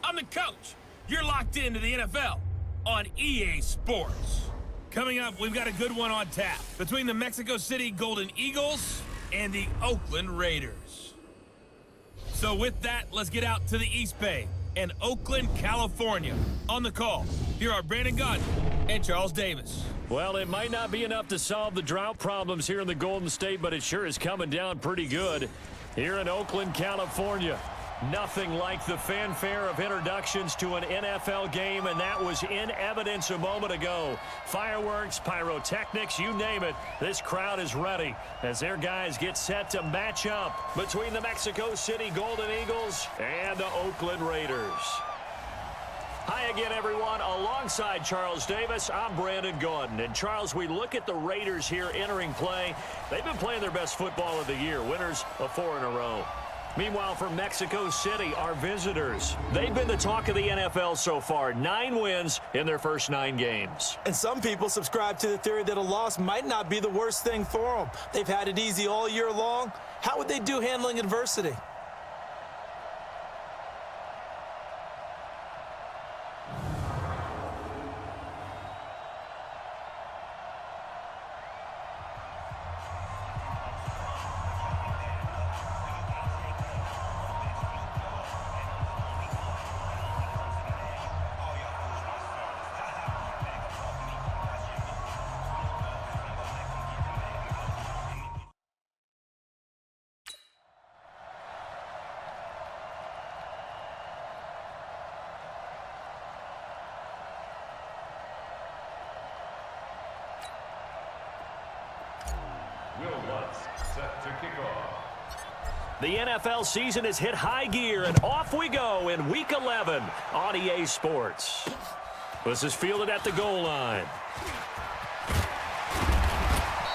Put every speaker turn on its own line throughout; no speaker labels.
I'm the coach. You're locked into the NFL on EA Sports. Coming up, we've got a good one on tap between the Mexico City Golden Eagles and the Oakland Raiders. So with that, let's get out to the East Bay and Oakland, California. On the call, here are Brandon Gunn and Charles Davis.
Well, it might not be enough to solve the drought problems here in the Golden State, but it sure is coming down pretty good here in Oakland, California. Nothing like the fanfare of introductions to an NFL game, and that was in evidence a moment ago. Fireworks, pyrotechnics, you name it. This crowd is ready as their guys get set to match up between the Mexico City Golden Eagles and the Oakland Raiders. Hi again, everyone. Alongside Charles Davis, I'm Brandon Gaudin. And Charles, we look at the Raiders here entering play. They've been playing their best football of the year, winners of 4 in a row. Meanwhile, for Mexico City, our visitors, they've been the talk of the NFL so far. 9 wins in their first 9 games.
And some people subscribe to the theory that a loss might not be the worst thing for them. They've had it easy all year long. How would they do handling adversity?
Set to kick off.
The NFL season has hit high gear, and off we go in Week 11 on EA Sports. This is fielded at the goal line.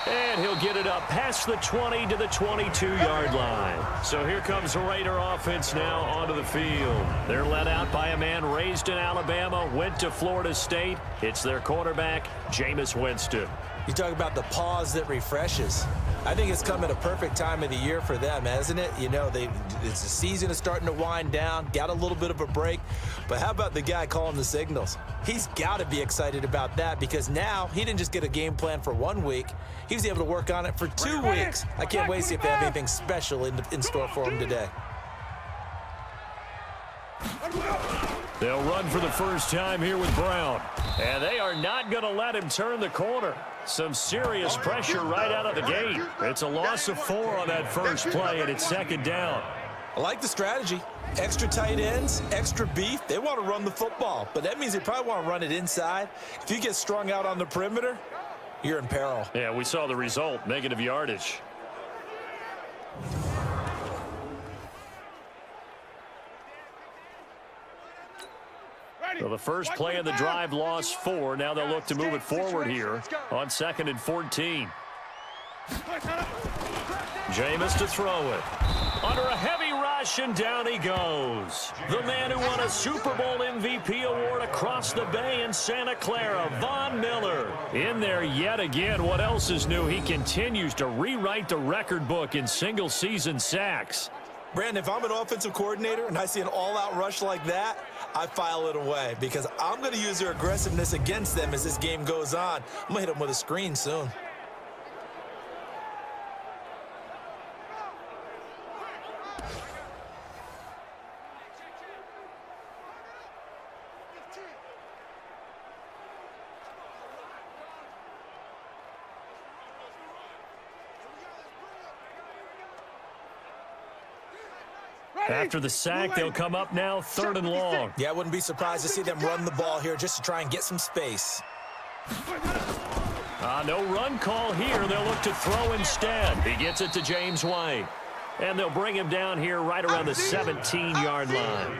And he'll get it up past the 20 to the 22-yard line. So here comes the Raider offense now onto the field. They're led out by a man raised in Alabama, went to Florida State. It's their quarterback, Jameis Winston.
You talk about the pause that refreshes. I think it's come at a perfect time of the year for them, hasn't it? You know, it's the season is starting to wind down, got a little bit of a break. But how about the guy calling the signals? He's got to be excited about that because now he didn't just get a game plan for 1 week. He was able to work on it for 2 weeks. I can't wait to see if they have anything special in store for him today.
They'll run for the first time here with Brown. And they are not going to let him turn the corner. Some serious pressure right out of the gate. It's a loss of 4 on that first play, and it's second down.
I like the strategy. Extra tight ends, extra beef. They want to run the football, but that means they probably want to run it inside. If you get strung out on the perimeter, you're in peril.
Yeah, we saw the result, negative yardage. So the first play of the drive lost 4. Now they'll look to move it forward here on 2nd and 14. Jameis to throw it. Under a heavy rush, and down he goes. The man who won a Super Bowl MVP award across the bay in Santa Clara, Von Miller. In there yet again. What else is new? He continues to rewrite the record book in single-season sacks.
Brandon, if I'm an offensive coordinator and I see an all-out rush like that, I file it away because I'm going to use their aggressiveness against them as this game goes on. I'm going to hit them with a screen soon.
After the sack, they'll come up now 3rd and long.
Yeah, I wouldn't be surprised to see them run the ball here just to try and get some space.
No run call here. They'll look to throw instead. He gets it to James White. And they'll bring him down here right around the 17-yard line.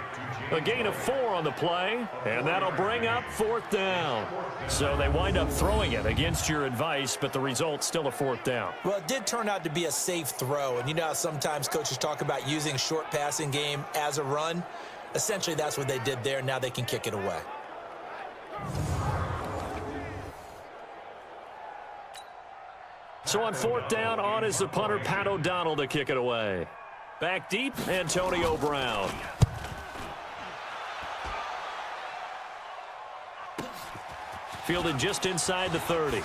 A gain of 4 on the play, and that'll bring up 4th down. So they wind up throwing it against your advice, but the result's still a 4th down.
Well, it did turn out to be a safe throw, and you know how sometimes coaches talk about using short passing game as a run? Essentially, that's what they did there. Now they can kick it away.
So on 4th down, on is the punter, Pat O'Donnell, to kick it away. Back deep, Antonio Brown. Fielded just inside the 30.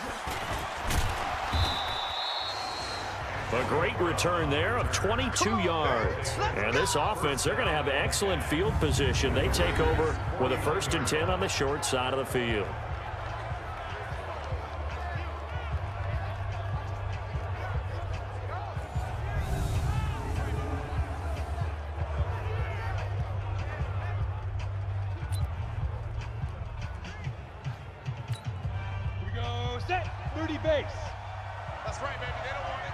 A great return there of 22 yards. And this offense, they're going to have excellent field position. They take over with a 1st and 10 on the short side of the field.
Here we go, set, 30 base.
That's right, baby. They don't want it.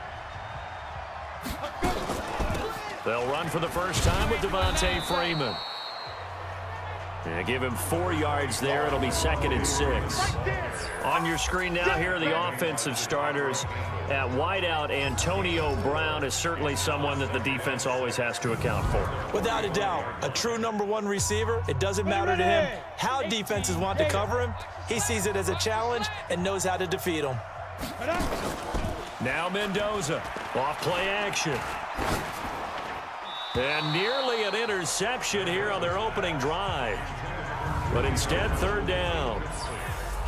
They'll run for the first time with Devontae Freeman. And give him 4 yards there. It'll be 2nd and 6. On your screen now, here are the offensive starters. At wideout, Antonio Brown is certainly someone that the defense always has to account for.
Without a doubt, a true #1 receiver. It doesn't matter to him how defenses want to cover him. He sees it as a challenge and knows how to defeat them.
Now Mendoza, off play action. And nearly an interception here on their opening drive. But instead, 3rd down.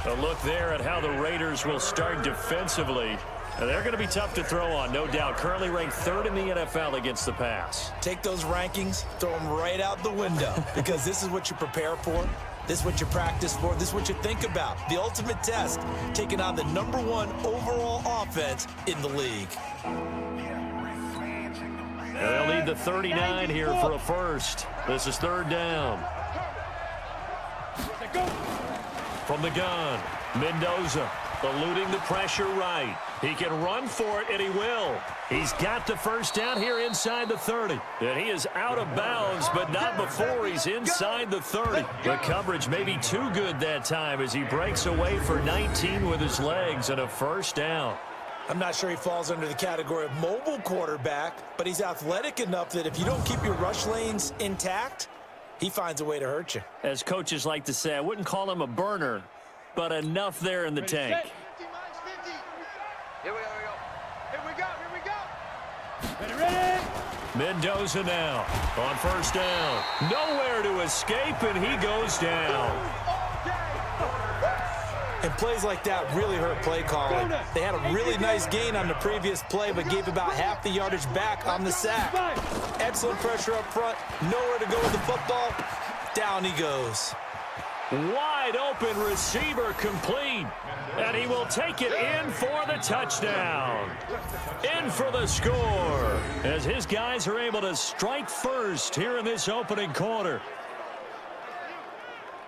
A look there at how the Raiders will start defensively. And they're going to be tough to throw on, no doubt. Currently ranked 3rd in the NFL against the pass.
Take those rankings, throw them right out the window, because this is what you prepare for. This is what you practice for. This is what you think about. The ultimate test, taking on the #1 overall offense in the league.
And they'll need the 39 here for a first. This is 3rd down. From the gun, Mendoza eluding the pressure right. He can run for it, and he will. He's got the first down here inside the 30. And he is out of bounds, but not before he's inside the 30. The coverage may be too good that time as he breaks away for 19 with his legs and a first down.
I'm not sure he falls under the category of mobile quarterback, but he's athletic enough that if you don't keep your rush lanes intact, he finds a way to hurt you.
As coaches like to say, I wouldn't call him a burner, but enough there in the tank.
50 minus 50. Here we go. Here we go.
Ready.
Mendoza now on 1st down. Nowhere to escape, and he goes down.
And plays like that really hurt play calling. They had a really nice gain on the previous play, but gave about half the yardage back on the sack. Excellent pressure up front. Nowhere to go with the football. Down he goes.
Wide open receiver complete. And he will take it in for the touchdown. In for the score. As his guys are able to strike first here in this opening quarter.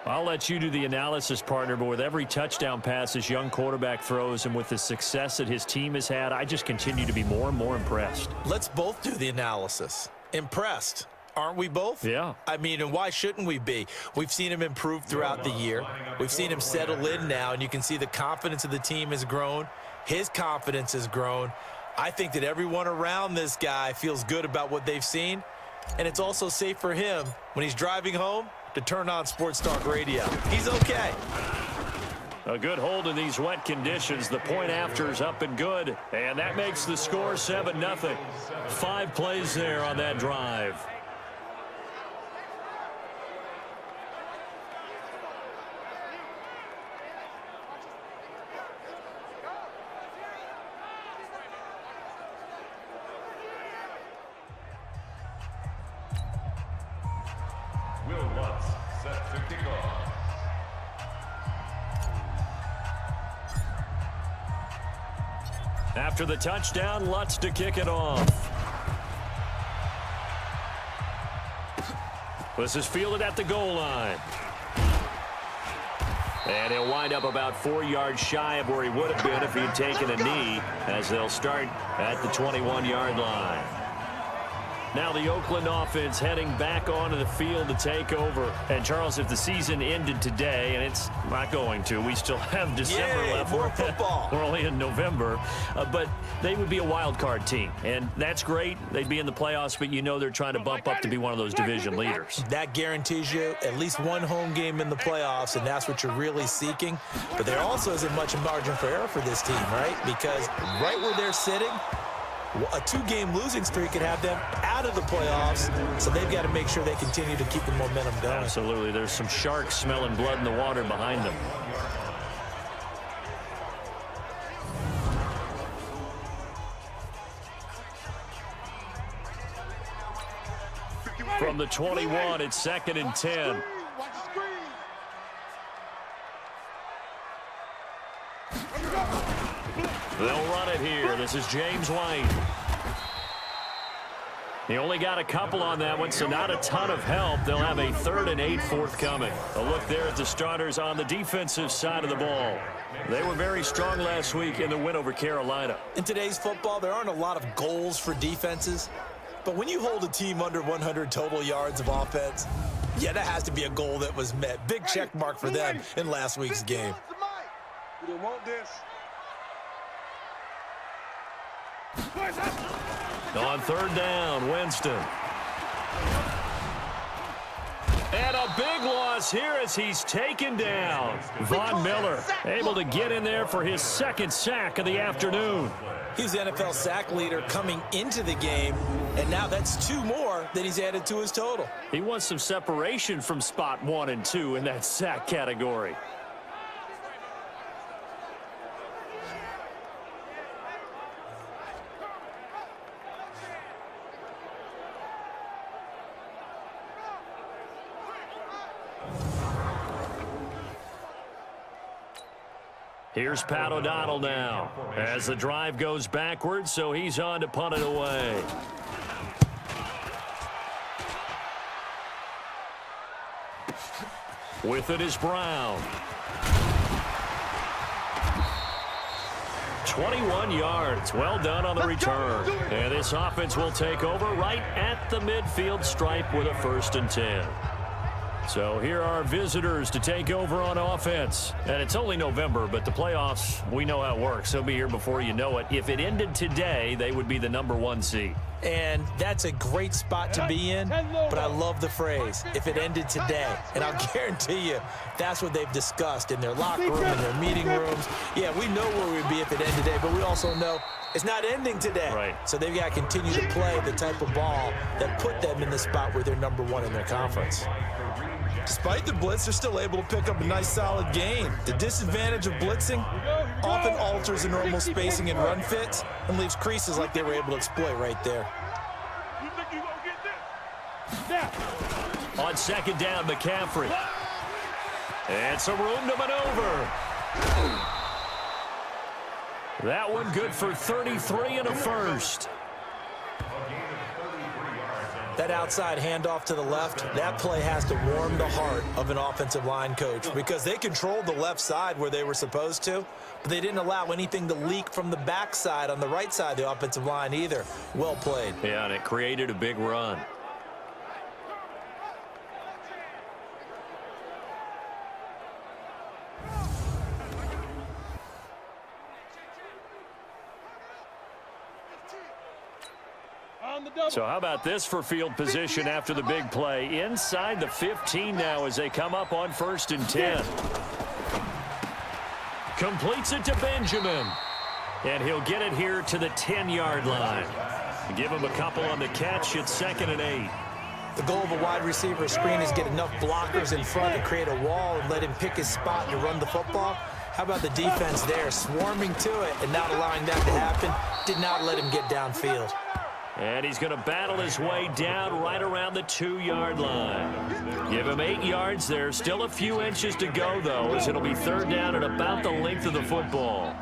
I'll let you do the analysis, partner, but with every touchdown pass this young quarterback throws and with the success that his team has had, I just continue to be more and more impressed.
Let's both do the analysis. Impressed. Aren't we both?
Yeah.
I mean, and why shouldn't we be? We've seen him improve throughout the year. We've seen him settle in now, and you can see the confidence of the team has grown. His confidence has grown. I think that everyone around this guy feels good about what they've seen, and it's also safe for him when he's driving home to turn on Sports Talk Radio. He's okay.
A good hold in these wet conditions. The point after is up and good, and that makes the score 7-0. 5 plays there on that drive.
Will Lutz set to kick off.
After the touchdown, Lutz to kick it off. This is fielded at the goal line. And he'll wind up about 4 yards shy of where he would have been if he had taken a knee, as they'll start at the 21-yard line. Now the Oakland offense heading back onto the field to take over. And, Charles, if the season ended today, and it's not going to, we still have December left.
More football.
We're only in November. But they would be a wild card team. And that's great. They'd be in the playoffs, but you know they're trying to bump up to be one of those division leaders.
That guarantees you at least one home game in the playoffs, and that's what you're really seeking. But there also isn't much margin for error for this team, right? Because right where they're sitting, a 2-game losing streak could have them out of the playoffs, so they've got to make sure they continue to keep the momentum going.
Absolutely. There's some sharks smelling blood in the water behind them. From the 21, it's 2nd and 10. They'll run it here. This is James White. He only got a couple on that one, so not a ton of help. They'll have a 3rd and 8 forthcoming. A look there at the starters on the defensive side of the ball. They were very strong last week in the win over Carolina.
In today's football, there aren't a lot of goals for defenses. But when you hold a team under 100 total yards of offense, yeah, that has to be a goal that was met. Big check mark for them in last week's game.
We don't want this.
On 3rd down, Winston. And a big loss here as he's taken down. Von Miller able to get in there for his 2nd sack of the afternoon.
He's the NFL sack leader coming into the game, and now that's 2 more that he's added to his total.
He wants some separation from spot 1 and 2 in that sack category. Here's Pat O'Donnell now as the drive goes backwards, so he's on to punt it away. With it is Brown. 21 yards. Well done on the return. And this offense will take over right at the midfield stripe with a 1st and 10. So here are our visitors to take over on offense. And it's only November, but the playoffs, we know how it works. They'll be here before you know it. If it ended today, they would be the #1 seed.
And that's a great spot to be in, but I love the phrase, if it ended today. And I'll guarantee you, that's what they've discussed in their locker room, in their meeting rooms. Yeah, we know where we'd be if it ended today, but we also know it's not ending today.
Right.
So they've got to continue to play the type of ball that put them in the spot where they're #1 in their conference. Despite the blitz, they're still able to pick up a nice, solid gain. The disadvantage of blitzing often alters the normal spacing and run fits and leaves creases like they were able to exploit right there.
You think you gonna get this?
On 2nd down, McCaffrey. And some room to maneuver. That one good for 33 and a 1st.
That outside handoff to the left, that play has to warm the heart of an offensive line coach because they controlled the left side where they were supposed to, but they didn't allow anything to leak from the backside on the right side of the offensive line either. Well played.
Yeah, and it created a big run. So how about this for field position after the big play? Inside the 15 now as they come up on 1st and 10. Completes it to Benjamin. And he'll get it here to the 10-yard line. Give him a couple on the catch. It's 2nd and 8.
The goal of a wide receiver screen is get enough blockers in front to create a wall and let him pick his spot to run the football. How about the defense there, swarming to it and not allowing that to happen? Did not let him get downfield.
And he's going to battle his way down right around the 2-yard line. Give him 8 yards there. Still a few inches to go, though, as it'll be 3rd down at about the length of the football.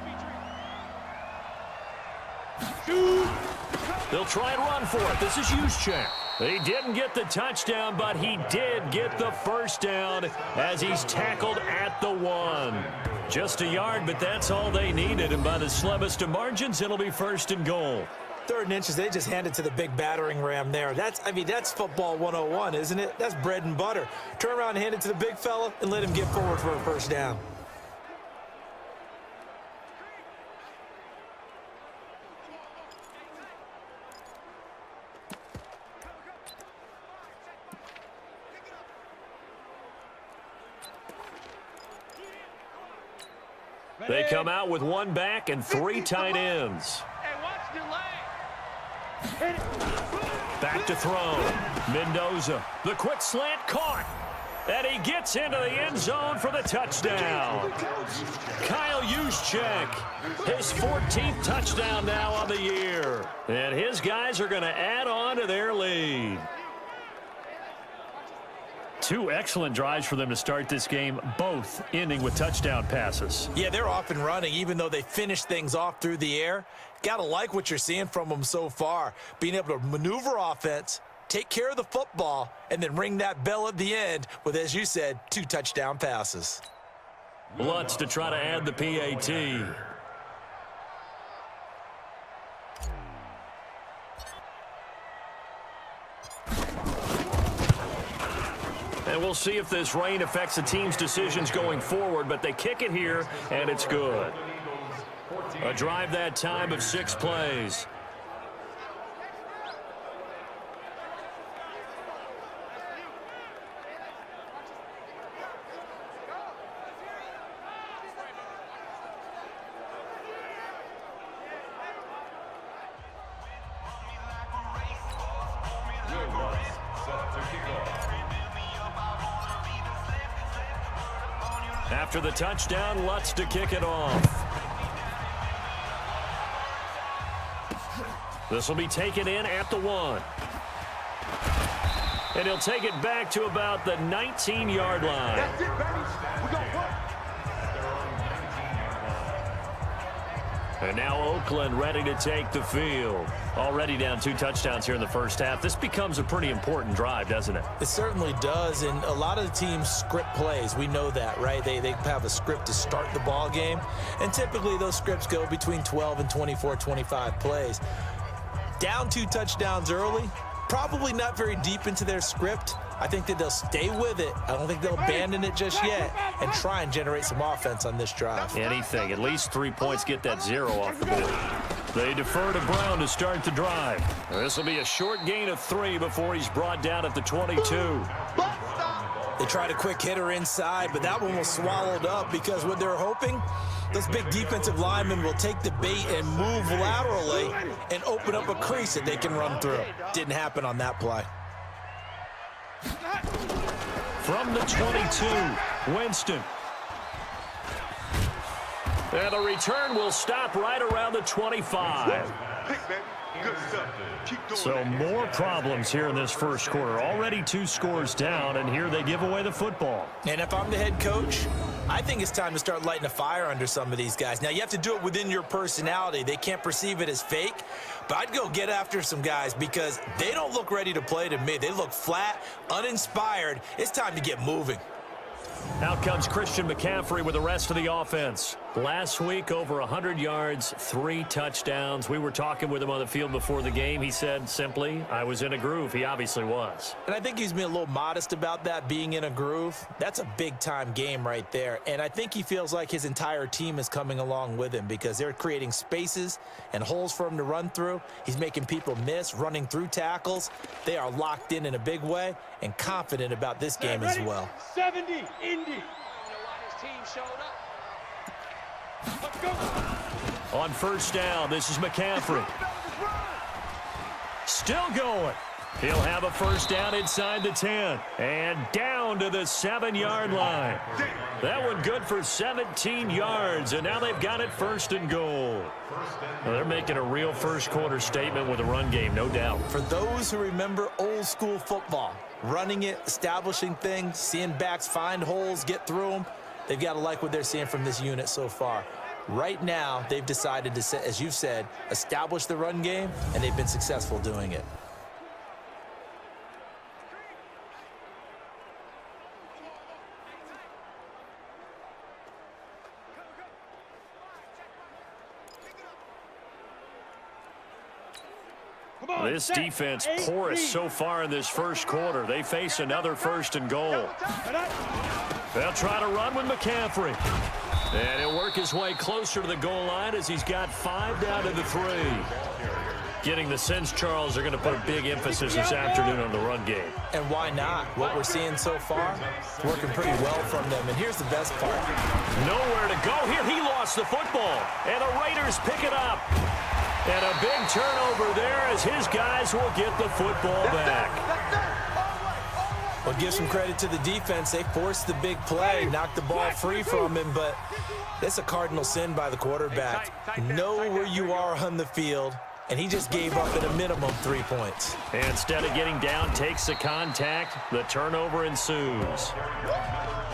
They'll try and run for it. This is Juszczyk. He didn't get the touchdown, but he did get the 1st down as he's tackled at the 1. Just a yard, but that's all they needed. And by the slimmest of margins, it'll be 1st and goal.
3rd and inches, they just hand it to the big battering ram there. That's football 101, isn't it? That's bread and butter. Turn around and hand it to the big fella and let him get forward for a first down.
They come out with 1 back and 3 tight ends.
Hey, watch the lane.
Back to throw. Mendoza. The quick slant caught. And he gets into the end zone for the touchdown. Kyle Juszczyk, his 14th touchdown now on the year. And his guys are going to add on to their lead. 2 excellent drives for them to start this game, both ending with touchdown passes.
Yeah, they're off and running, even though they finished things off through the air. Got to like what you're seeing from them so far. Being able to maneuver offense, take care of the football, and then ring that bell at the end with, as you said, 2 touchdown passes.
Lutz to try to add the PAT. And we'll see if this rain affects the team's decisions going forward, but they kick it here, and it's good. A drive that time of 6 plays.
Will Lutz set to kick off.
After the touchdown, Lutz to kick it off. This will be taken in at the 1. And he'll take it back to about the 19-yard line.
That's it, baby. We're going to work.
And now Oakland ready to take the field. Already down 2 touchdowns here in the first half. This becomes a pretty important drive, doesn't it?
It certainly does, and a lot of the teams script plays. We know that, right? They have a script to start the ball game, and typically those scripts go between 12 and 24, 25 plays. Down 2 touchdowns early, probably not very deep into their script. I think that they'll stay with it. I don't think they'll abandon it just yet and try and generate some offense on this drive.
Anything. At least 3 points, get that 0 off the board. They defer to Brown to start the drive. This will be a short gain of 3 before he's brought down at the 22.
They tried a quick hitter inside, but that one was swallowed up because what they're hoping, those big defensive linemen will take the bait and move laterally and open up a crease that they can run through. Didn't happen on that play.
From the 22, Winston. And the return will stop right around the 25.
Pick, baby. Good stuff. Keep doing
So
that.
more problems here in this first quarter. Already 2 scores down, and here they give away the football.
And if I'm the head coach, I think it's time to start lighting a fire under some of these guys. Now, you have to do it within your personality. They can't perceive it as fake, but I'd go get after some guys because they don't look ready to play to me. They look flat, uninspired. It's time to get moving.
Out comes Christian McCaffrey with the rest of the offense. Last week, over 100 yards, 3 touchdowns. We were talking with him on the field before the game. He said simply, I was in a groove. He obviously was.
And I think he's been a little modest about that, being in a groove. That's a big-time game right there. And I think he feels like his entire team is coming along with him because they're creating spaces and holes for him to run through. He's making people miss, running through tackles. They are locked in a big way and confident about this game as well.
70, Indy.
His team showed up.
Let's go.
On first down, this is McCaffrey. Still going. He'll have a first down inside the 10. And down to the 7-yard line. That one good for 17 yards. And now they've got it 1st and goal. Well, they're making a real first quarter statement with a run game, no doubt.
For those who remember old school football, running it, establishing things, seeing backs find holes, get through them, they've got to like what they're seeing from this unit so far. Right now, they've decided to, as you've said, establish the run game, and they've been successful doing it.
This defense porous so far in this first quarter. They face another 1st and goal. They'll try to run with McCaffrey. And he'll work his way closer to the goal line as he's got 5 down to the 3. Getting the sense, Charles, are going to put a big emphasis this afternoon on the run game.
And why not? What we're seeing so far, working pretty well from them. And here's the best part.
Nowhere to go here. He lost the football. And the Raiders pick it up. And a big turnover there as his guys will get the football back.
Well, give some credit to the defense. They forced the big play, knocked the ball free from him, but it's a cardinal sin by the quarterback. Know where you are on the field, and he just gave up at a minimum 3 points.
And instead of getting down, takes the contact. The turnover ensues.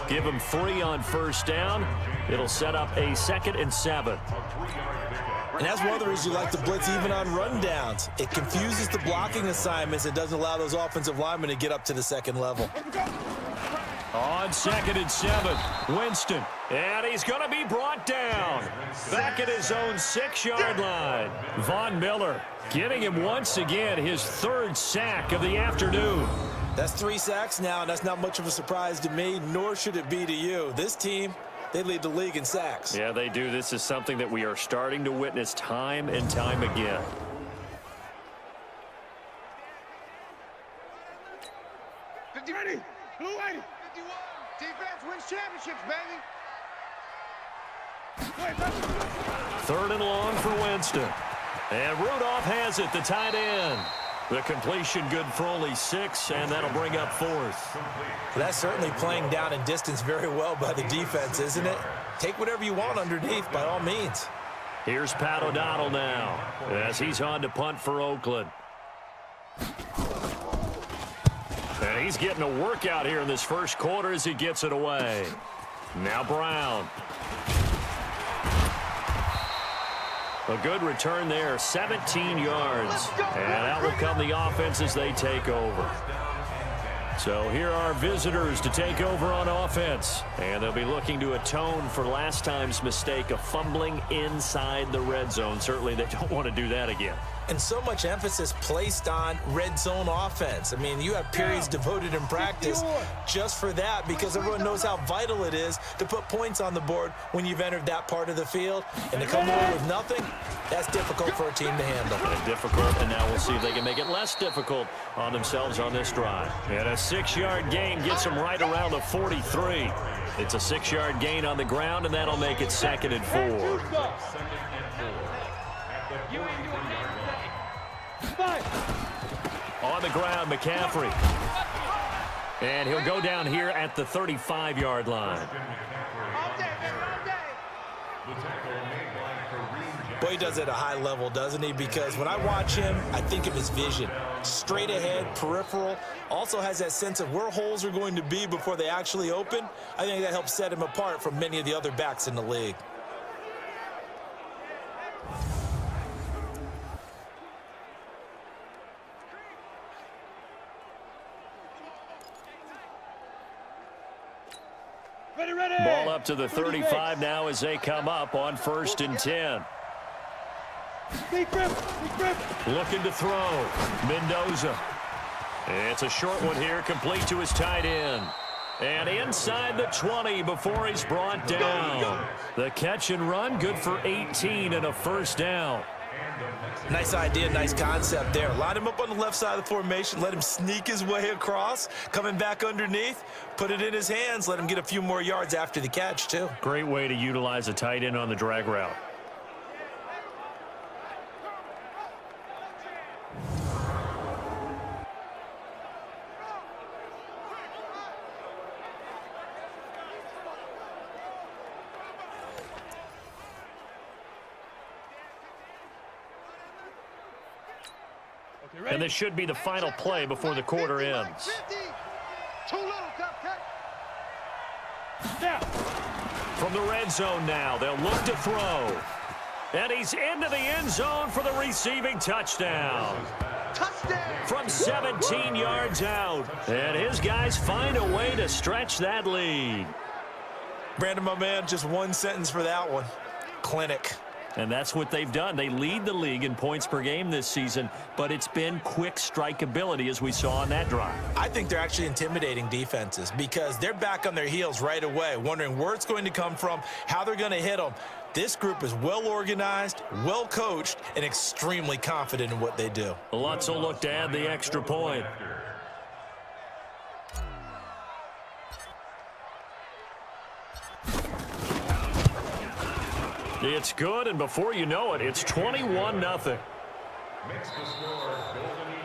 Give him 3 on 1st down. It'll set up a 2nd and 7.
And that's one of the reasons you like to blitz even on rundowns. It confuses the blocking assignments. It doesn't allow those offensive linemen to get up to the 2nd level.
On 2nd and 7, Winston. And he's going to be brought down. Back at his own 6-yard line. Von Miller getting him once again his 3rd sack of the afternoon.
That's 3 sacks now, and that's not much of a surprise to me, nor should it be to you. This team, they lead the league in sacks.
Yeah, they do. This is something that we are starting to witness time and time again.
Ready? Blue 80.
51. Defense wins championships, baby.
3rd and long for Winston. And Rudolph has it, the tight end. The completion good for only 6, and that'll bring up 4th.
That's certainly playing down in distance very well by the defense, isn't it? Take whatever you want underneath, by all means.
Here's Pat O'Donnell now, as he's on to punt for Oakland. And he's getting a workout here in this first quarter as he gets it away. Now Brown. A good return there, 17 yards. And out will come the offense as they take over. So here are visitors to take over on offense. And they'll be looking to atone for last time's mistake of fumbling inside the red zone. Certainly they don't want to do that again.
And so much emphasis placed on red zone offense. I mean, you have periods devoted in practice just for that because everyone knows how vital it is to put points on the board when you've entered that part of the field. And to come away with nothing, that's difficult for a team to handle.
And difficult, and now we'll see if they can make it less difficult on themselves on this drive. And a 6-yard gain gets them right around the 43. It's a 6-yard gain on the ground, and that'll make it 2nd and 4. On the ground, McCaffrey. And he'll go down here at the 35-yard line.
Boy, he does it at a high level, doesn't he? Because when I watch him, I think of his vision. Straight ahead, peripheral. Also has that sense of where holes are going to be before they actually open. I think that helps set him apart from many of the other backs in the league.
Ball up to the 35 now as they come up on 1st and 10. Looking to throw. Mendoza. It's a short one here, complete to his tight end. And inside the 20 before he's brought down. The catch and run, good for 18 and a 1st down.
Nice idea, nice concept there. Line him up on the left side of the formation, let him sneak his way across, coming back underneath, put it in his hands, let him get a few more yards after the catch, too.
Great way to utilize a tight end on the drag route. And this should be the final play before the quarter ends. From the red zone now, they'll look to throw. And he's into the end zone for the receiving touchdown. From 17 yards out. And his guys find a way to stretch that lead.
Brandon, my man, just one sentence for that one. Clinic.
And that's what they've done. They lead the league in points per game this season, but it's been quick strike ability as we saw on that drive.
I think they're actually intimidating defenses because they're back on their heels right away, wondering where it's going to come from, how they're going to hit them. This group is well organized, well coached, and extremely confident in what they do.
Lutz will look to add the extra point. It's good, and before you know it, it's 21-0.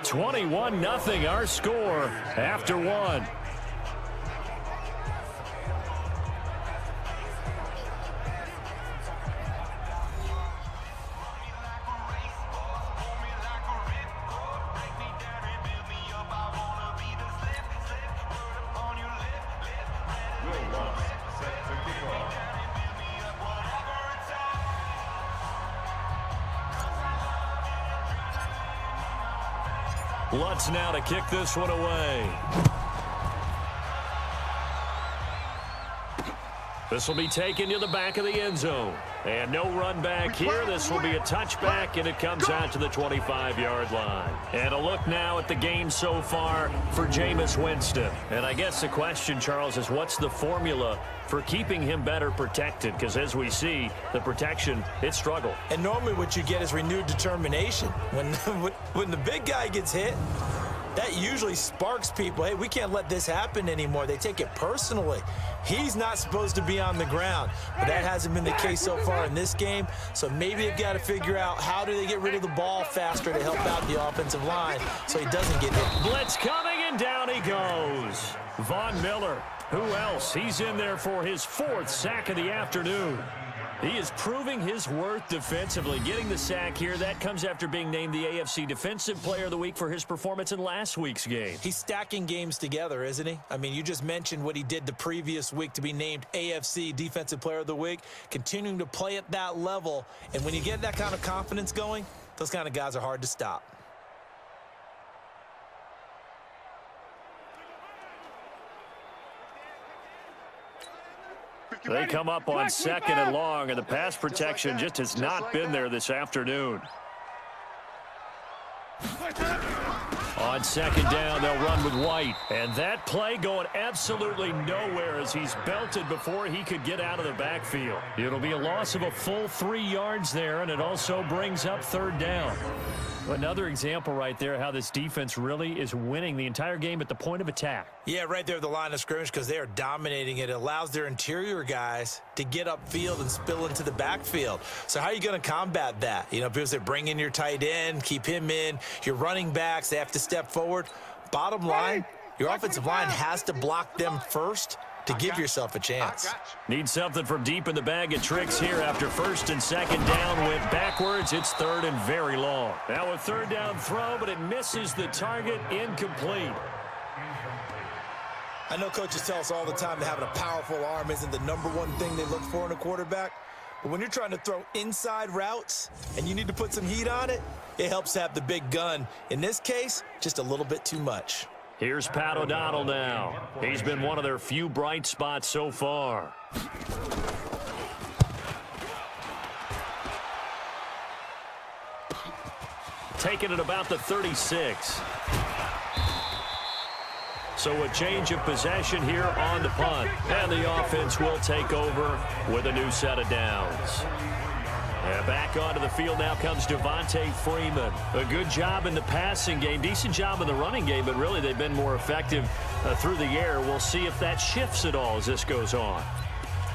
21-0 our score after one. Lutz now to kick this one away. This will be taken to the back of the end zone. And no run back here. This will be a touchback, and it comes out to the 25-yard line. And a look now at the game so far for Jameis Winston. And I guess the question, Charles, is what's the formula for keeping him better protected? Because as we see, the protection, it struggled.
And normally what you get is renewed determination. When the big guy gets hit, that usually sparks people. Hey, we can't let this happen anymore. They take it personally. He's not supposed to be on the ground, but that hasn't been the case so far in this game. So maybe they've got to figure out how do they get rid of the ball faster to help out the offensive line so he doesn't get hit.
Blitz coming, and down he goes. Von Miller. Who else? He's in there for his 4th sack of the afternoon. He is proving his worth defensively, getting the sack here. That comes after being named the AFC Defensive Player of the Week for his performance in last week's game.
He's stacking games together, isn't he? I mean, you just mentioned what he did the previous week to be named AFC Defensive Player of the Week, continuing to play at that level. And when you get that kind of confidence going, those kind of guys are hard to stop.
They come up on 2nd and long, and the pass protection just has not been there this afternoon. On 2nd down, they'll run with White. And that play going absolutely nowhere as he's belted before he could get out of the backfield. It'll be a loss of a full 3 yards there, and it also brings up 3rd down. Another example right there how this defense really is winning the entire game at the point of attack.
Yeah, right there at the line of scrimmage because they are dominating it. It allows their interior guys to get upfield and spill into the backfield. So how are you going to combat that? You know, people say bring in your tight end, keep him in. Your running backs, they have to step forward. Bottom line, your offensive line has to block them first to give yourself a chance.
Need something from deep in the bag of tricks here after 1st and 2nd down went backwards. It's 3rd and very long. Now a 3rd down throw, but it misses the target, incomplete.
I know coaches tell us all the time that having a powerful arm isn't the #1 thing they look for in a quarterback. But when you're trying to throw inside routes and you need to put some heat on it, it helps to have the big gun. In this case, just a little bit too much.
Here's Pat O'Donnell now. He's been one of their few bright spots so far. Taking it about the 36. So a change of possession here on the punt. And the offense will take over with a new set of downs. And back onto the field now comes Devontae Freeman. A good job in the passing game, decent job in the running game, but really they've been more effective through the air. We'll see if that shifts at all as this goes on.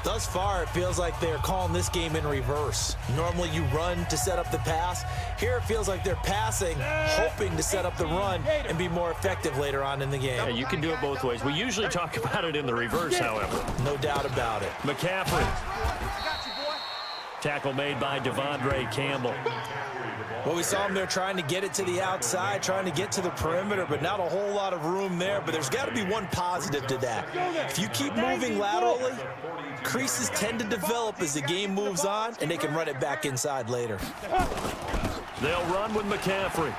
Thus far, it feels like they're calling this game in reverse. Normally you run to set up the pass. Here it feels like they're passing, hoping to set up the run and be more effective later on in the game.
Yeah, you can do it both ways. We usually talk about it in the reverse, however.
No doubt about it.
McCaffrey. Tackle made by Devondre Campbell.
Well, we saw him there trying to get it to the outside, trying to get to the perimeter, but not a whole lot of room there. But there's got to be one positive to that. If you keep moving laterally, creases tend to develop as the game moves on, and they can run it back inside later.
They'll run with McCaffrey.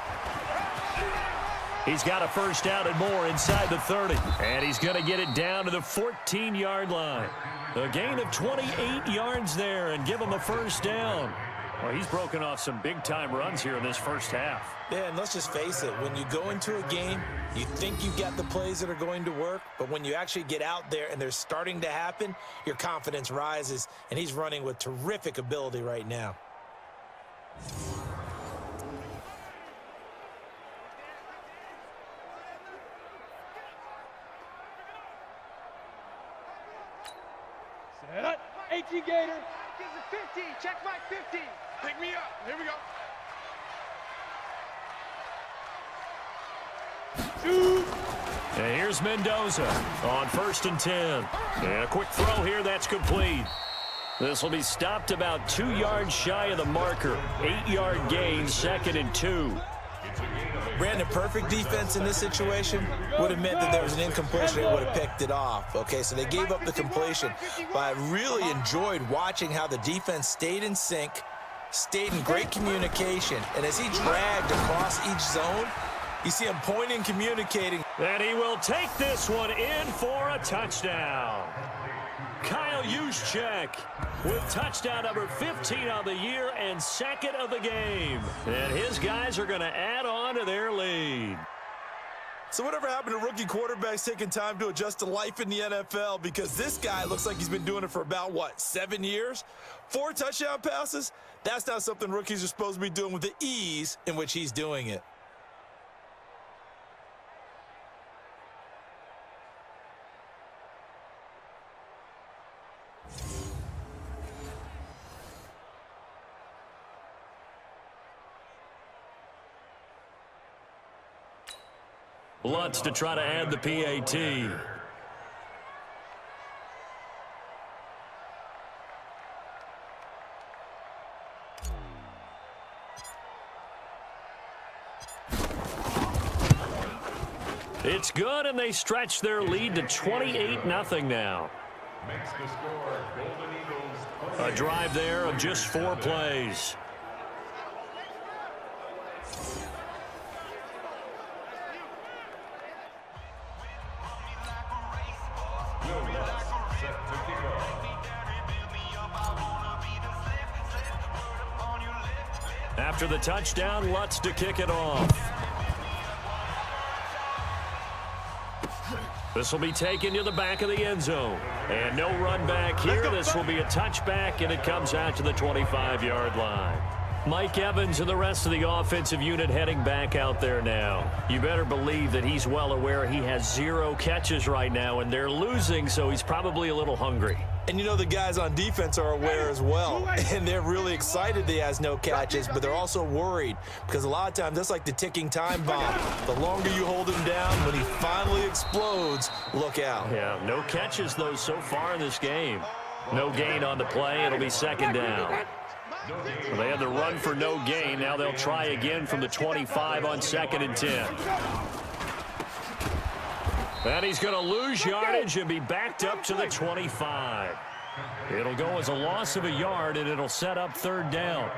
He's got a first down and more inside the 30. And he's going to get it down to the 14-yard line. A gain of 28 yards there and give him a first down. Well, he's broken off some big-time runs here in this first half.
Yeah, and let's just face it. When you go into a game, you think you've got the plays that are going to work, but when you actually get out there and they're starting to happen, your confidence rises, and he's running with terrific ability right now.
Set up. 18 Gator.
Give it 50. Check my 50.
Pick me up. Here we go. Shoot.
And here's Mendoza on 1st and 10. And a quick throw here, that's complete. This will be stopped about 2 yards shy of the marker. 8-yard gain, 2nd and 2.
Brandon, perfect defense in this situation would have meant that there was an incompletion. They would have picked it off. Okay, so they gave up the completion. But I really enjoyed watching how the defense stayed in sync, stayed in great communication. And as he dragged across each zone, you see him pointing, communicating.
And he will take this one in for a touchdown. Kyle Juszczyk with touchdown number 15 on the year and 2nd of the game. And his guys are going to add on to their lead.
So whatever happened to rookie quarterbacks taking time to adjust to life in the NFL? Because this guy looks like he's been doing it for about, 7 years? 4 touchdown passes? That's not something rookies are supposed to be doing with the ease in which he's doing it.
Lutz to try to add the PAT. It's good, and they stretch their lead to 28-0 now.
Makes the score, Golden Eagles.
A drive there of just 4 plays.
Set to kick off.
After the touchdown, Lutz to kick it off. This will be taken to the back of the end zone. And no run back here. This will be a touchback, and it comes out to the 25-yard line. Mike Evans and the rest of the offensive unit heading back out there now. You better believe that he's well aware he has 0 catches right now, and they're losing, so he's probably a little hungry.
And you know the guys on defense are aware as well, and they're really excited that he has no catches, but they're also worried because a lot of times that's like the ticking time bomb. The longer you hold him down, when he finally explodes, look out.
Yeah, no catches, though, so far in this game. No gain on the play. It'll be 2nd down. Well, they had the run for no gain. Now they'll try again from the 25 on 2nd and 10. And he's going to lose yardage and be backed up to the 25. It'll go as a loss of a yard, and it'll set up 3rd down.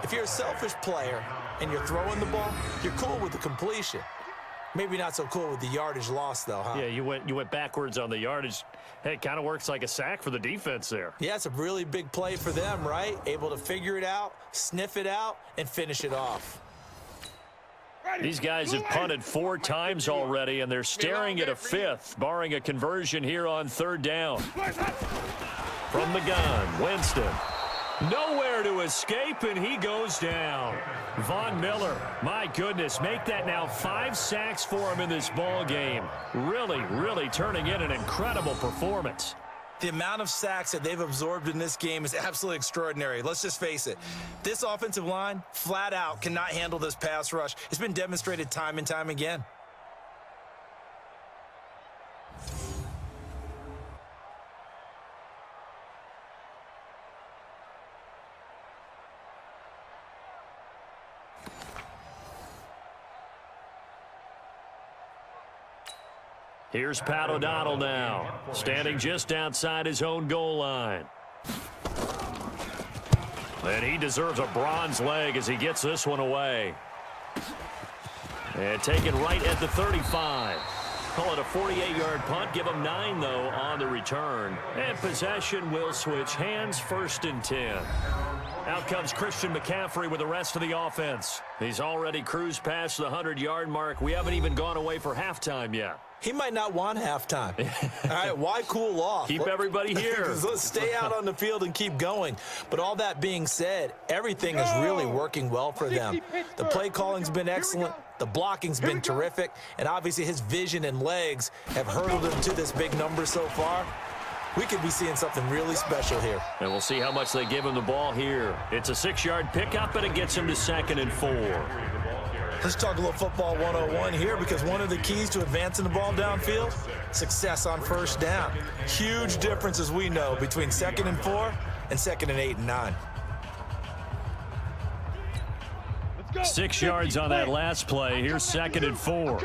If you're a selfish player and you're throwing the ball, you're cool with the completion. Maybe not so cool with the yardage loss, though, huh?
Yeah, you went backwards on the yardage. Hey, it kind of works like a sack for the defense there.
Yeah, it's a really big play for them, right? Able to figure it out, sniff it out, and finish it off.
These guys have punted 4 times already, and they're staring at a 5th, barring a conversion here on 3rd down. From the gun, Winston. Nowhere to escape, and he goes down. Von Miller, my goodness, make that now 5 sacks for him in this ball game. Really, really turning in an incredible performance.
The amount of sacks that they've absorbed in this game is absolutely extraordinary. Let's just face it. This offensive line, flat out, cannot handle this pass rush. It's been demonstrated time and time again.
Here's Pat O'Donnell now, standing just outside his own goal line. And he deserves a bronze leg as he gets this one away. And taken right at the 35. Call it a 48-yard punt. Give him 9, though, on the return. And possession will switch hands, 1st and 10. Out comes Christian McCaffrey with the rest of the offense. He's already cruised past the 100-yard mark. We haven't even gone away for halftime yet.
He might not want halftime. All right, why cool off?
Keep everybody here.
Let's stay out on the field and keep going. But all that being said, everything is really working well for them. The play calling's been excellent. The blocking's been terrific. And obviously his vision and legs have hurdled him to this big number so far. We could be seeing something really special here.
And we'll see how much they give him the ball here. It's a 6-yard pickup, and it gets him to 2nd and 4.
Let's talk a little football 101 here, because one of the keys to advancing the ball downfield, success on first down. Huge difference, as we know, between 2nd and 4 and 2nd and 8 and 9.
6 yards on that last play. Here's 2nd and 4.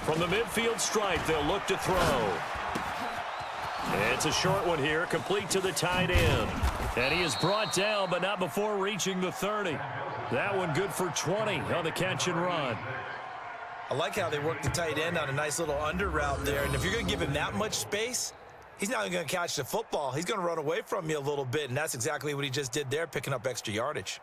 From the midfield stripe, they'll look to throw. It's a short one here, complete to the tight end. And he is brought down, but not before reaching the 30. That one good for 20 on the catch and run.
I like how they work the tight end on a nice little under route there. And if you're going to give him that much space, he's not going to catch the football. He's going to run away from you a little bit, and that's exactly what he just did there, picking up extra yardage.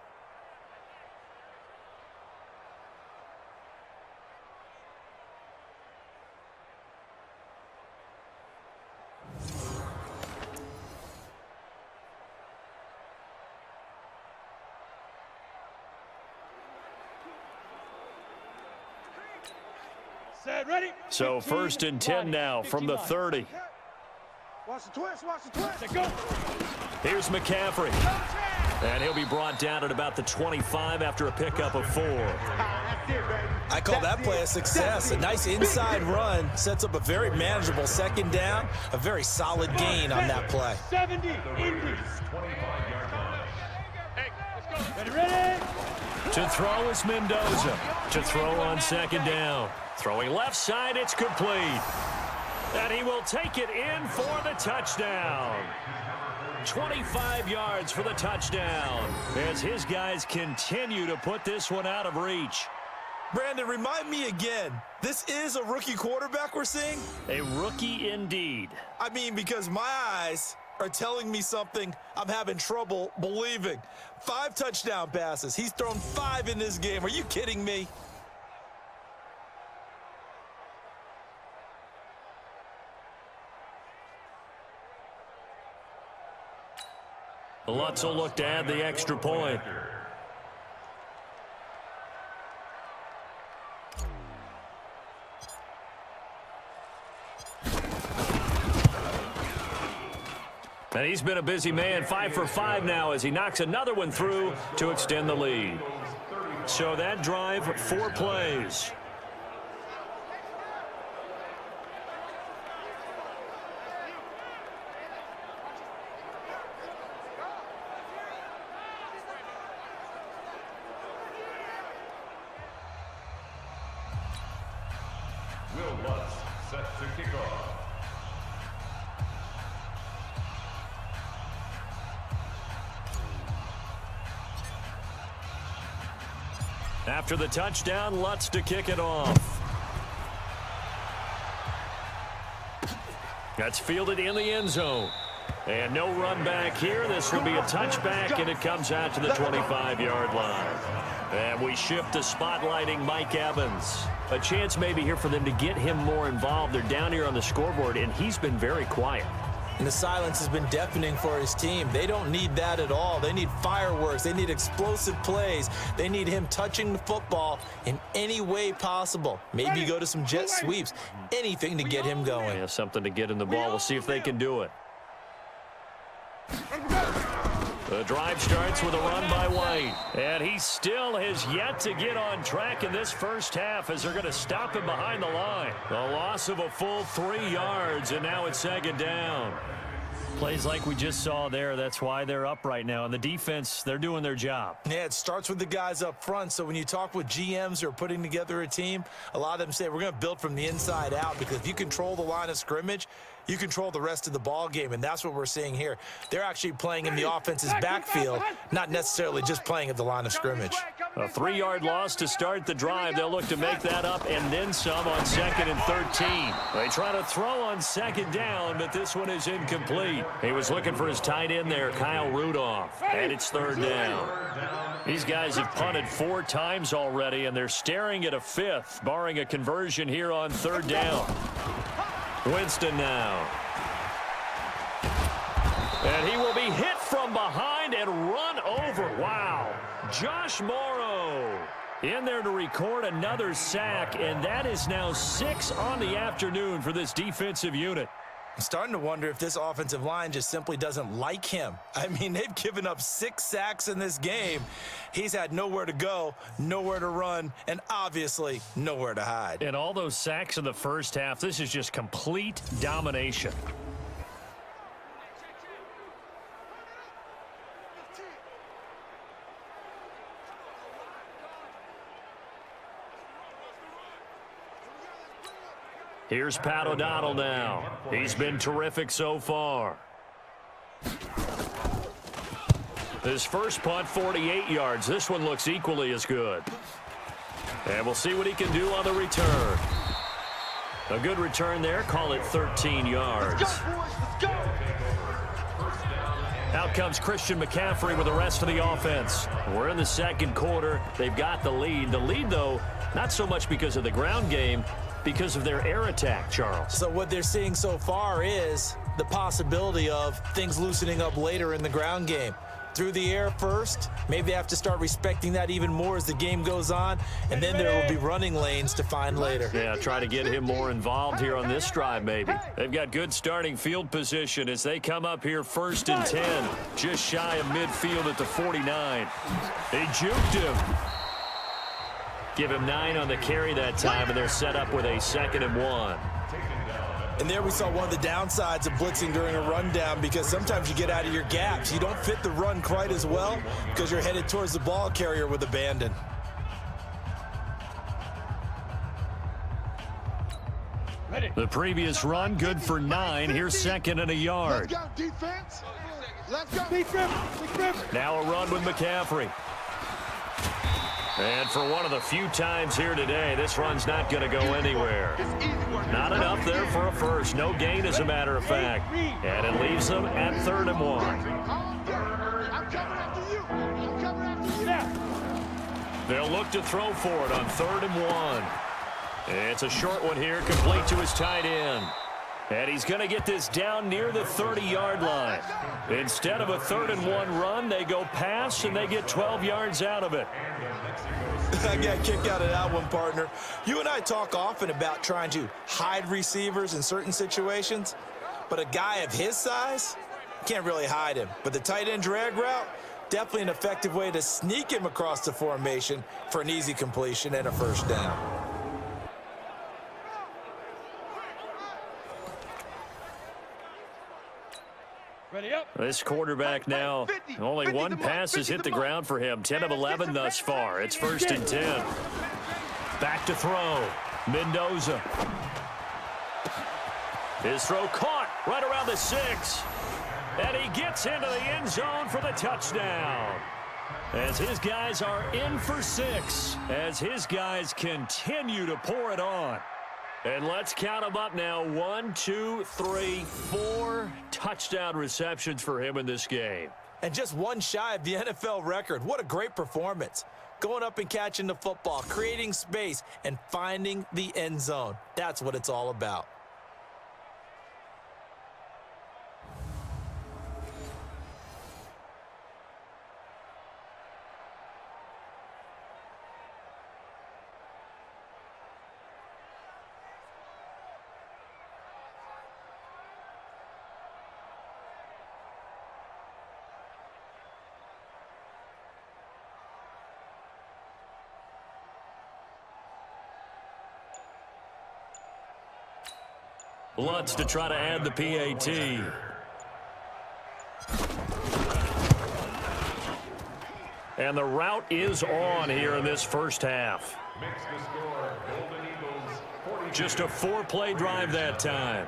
Ready?
So 1st and 10 now from the 30.
Watch the twist, watch the twist. Go.
Here's McCaffrey. And he'll be brought down at about the 25 after a pickup of 4.
I call that play a success. A nice inside run sets up a very manageable 2nd down, a very solid gain on that play.
70, Indy. Ready?
To throw is Mendoza. To throw on 2nd down. Throwing left side, it's complete. And he will take it in for the touchdown. 25 yards for the touchdown as his guys continue to put this one out of reach.
Brandon, remind me again, this is a rookie quarterback we're seeing?
A rookie indeed.
I mean, because my eyes are telling me something I'm having trouble believing. 5 touchdown passes. He's thrown 5 in this game. Are you kidding me?
Lutz will look to add the extra point. And he's been a busy man, 5 for 5 now as he knocks another one through to extend the lead. So that drive, 4 plays.
Will Lutz set to kick off.
After the touchdown, Lutz to kick it off. That's fielded in the end zone. And no run back here. This will be a touchback, and it comes out to the 25-yard line. And we shift to spotlighting Mike Evans. A chance maybe here for them to get him more involved. They're down here on the scoreboard, and he's been very quiet.
And the silence has been deafening for his team. They don't need that at all. They need fireworks. They need explosive plays. They need him touching the football in any way possible. Maybe go to some jet sweeps. Anything to get him going.
Yeah, something to get in the ball. We'll see if they can do it. The drive starts with a run by White. And he still has yet to get on track in this first half as they're going to stop him behind the line. The loss of a full 3 yards, and now it's 2nd down. Plays like we just saw there, that's why they're up right now. And the defense, they're doing their job.
Yeah, it starts with the guys up front. So when you talk with GMs who are putting together a team, a lot of them say we're going to build from the inside out, because if you control the line of scrimmage, you control the rest of the ball game, and that's what we're seeing here. They're actually playing in the offense's backfield, not necessarily just playing at the line of scrimmage.
A 3-yard loss to start the drive. They'll look to make that up and then some on 2nd and 13. They try to throw on 2nd down, but this one is incomplete. He was looking for his tight end there, Kyle Rudolph, and it's 3rd down. These guys have punted 4 times already, and they're staring at a 5th, barring a conversion here on 3rd down. Winston now. And he will be hit from behind and run over. Wow. Josh Morrow in there to record another sack, and that is now 6 on the afternoon for this defensive unit.
I'm starting to wonder if this offensive line just simply doesn't like him. I mean, they've given up 6 sacks in this game. He's had nowhere to go, nowhere to run, and obviously nowhere to hide.
And all those sacks in the first half, this is just complete domination. Here's Pat O'Donnell now. He's been terrific so far. His first punt, 48 yards. This one looks equally as good. And we'll see what he can do on the return. A good return there. Call it 13 yards.
Let's go, boys. Let's go.
Out comes Christian McCaffrey with the rest of the offense. We're in the 2nd quarter. They've got the lead. The lead, though, not so much because of the ground game, because of their air attack, Charles.
So what they're seeing so far is the possibility of things loosening up later in the ground game. Through the air first, maybe they have to start respecting that even more as the game goes on, and then there will be running lanes to find later.
Yeah, try to get him more involved here on this drive, maybe. They've got good starting field position as they come up here 1st and 10, just shy of midfield at the 49. They juked him. Give him 9 on the carry that time, and they're set up with a 2nd and 1.
And there we saw one of the downsides of blitzing during a rundown, because sometimes you get out of your gaps. You don't fit the run quite as well because you're headed towards the ball carrier with abandon.
The previous run, good for 9. Here's 2nd and a yard.
Let's go, defense. Let's go. Defense.
Now a run with McCaffrey. And for one of the few times here today, this run's not going to go anywhere. Not enough there for a first. No gain, as a matter of fact. And it leaves them at 3rd and 1.
I'm coming after you. I'm coming after you.
They'll look to throw for it on 3rd and 1. It's a short one here, complete to his tight end. And he's going to get this down near the 30-yard line. Instead of a 3rd and 1 run, they go pass, and they get 12 yards out of it.
I got a kick out of that one, partner. You and I talk often about trying to hide receivers in certain situations, but a guy of his size, can't really hide him. But the tight end drag route, definitely an effective way to sneak him across the formation for an easy completion and a 1st down.
Ready up.
This quarterback now, only 1 pass has hit the ground for him. 10 of 11 thus far. It's 1st and 10. Back to throw. Mendoza. His throw caught right around the 6. And he gets into the end zone for the touchdown. As his guys are in for 6. As his guys continue to pour it on. And let's count them up now. 1, 2, 3, 4 touchdown receptions for him in this game.
And just 1 shy of the NFL record. What a great performance. Going up and catching the football, creating space, and finding the end zone. That's what it's all about.
Lutz to try to add the PAT. And the route is on here in this first half.
Makes the score, Golden Eagles 40.
Just a 4-play drive that time.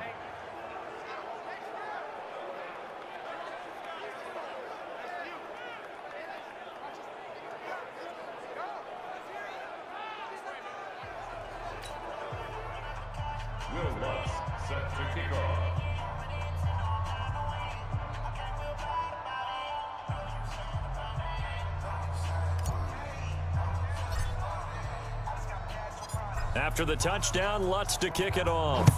kickoff.
After the touchdown, Lutz to kick it off.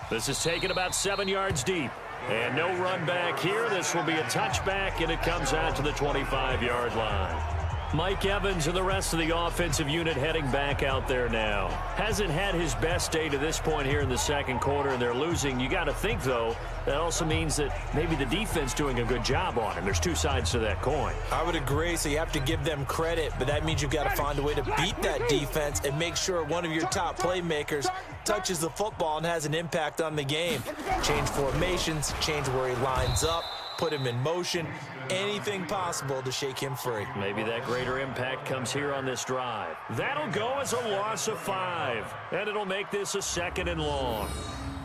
This is taken about 7 yards deep. And no run back here. This will be a touchback, and it comes out to the 25-yard line. Mike Evans and the rest of the offensive unit heading back out there now. Hasn't had his best day to this point here in the second quarter, and they're losing. You got to think, though, that also means that maybe the defense doing a good job on him. There's two sides to that coin.
I would agree, so you have to give them credit, but that means you've got to find a way to beat that defense and make sure one of your top playmakers touches the football and has an impact on the game. Change formations, change where he lines up, put him in motion, anything possible to shake him free.
Maybe that greater impact comes here on this drive. That'll go as a loss of 5, and it'll make this a 2nd and long.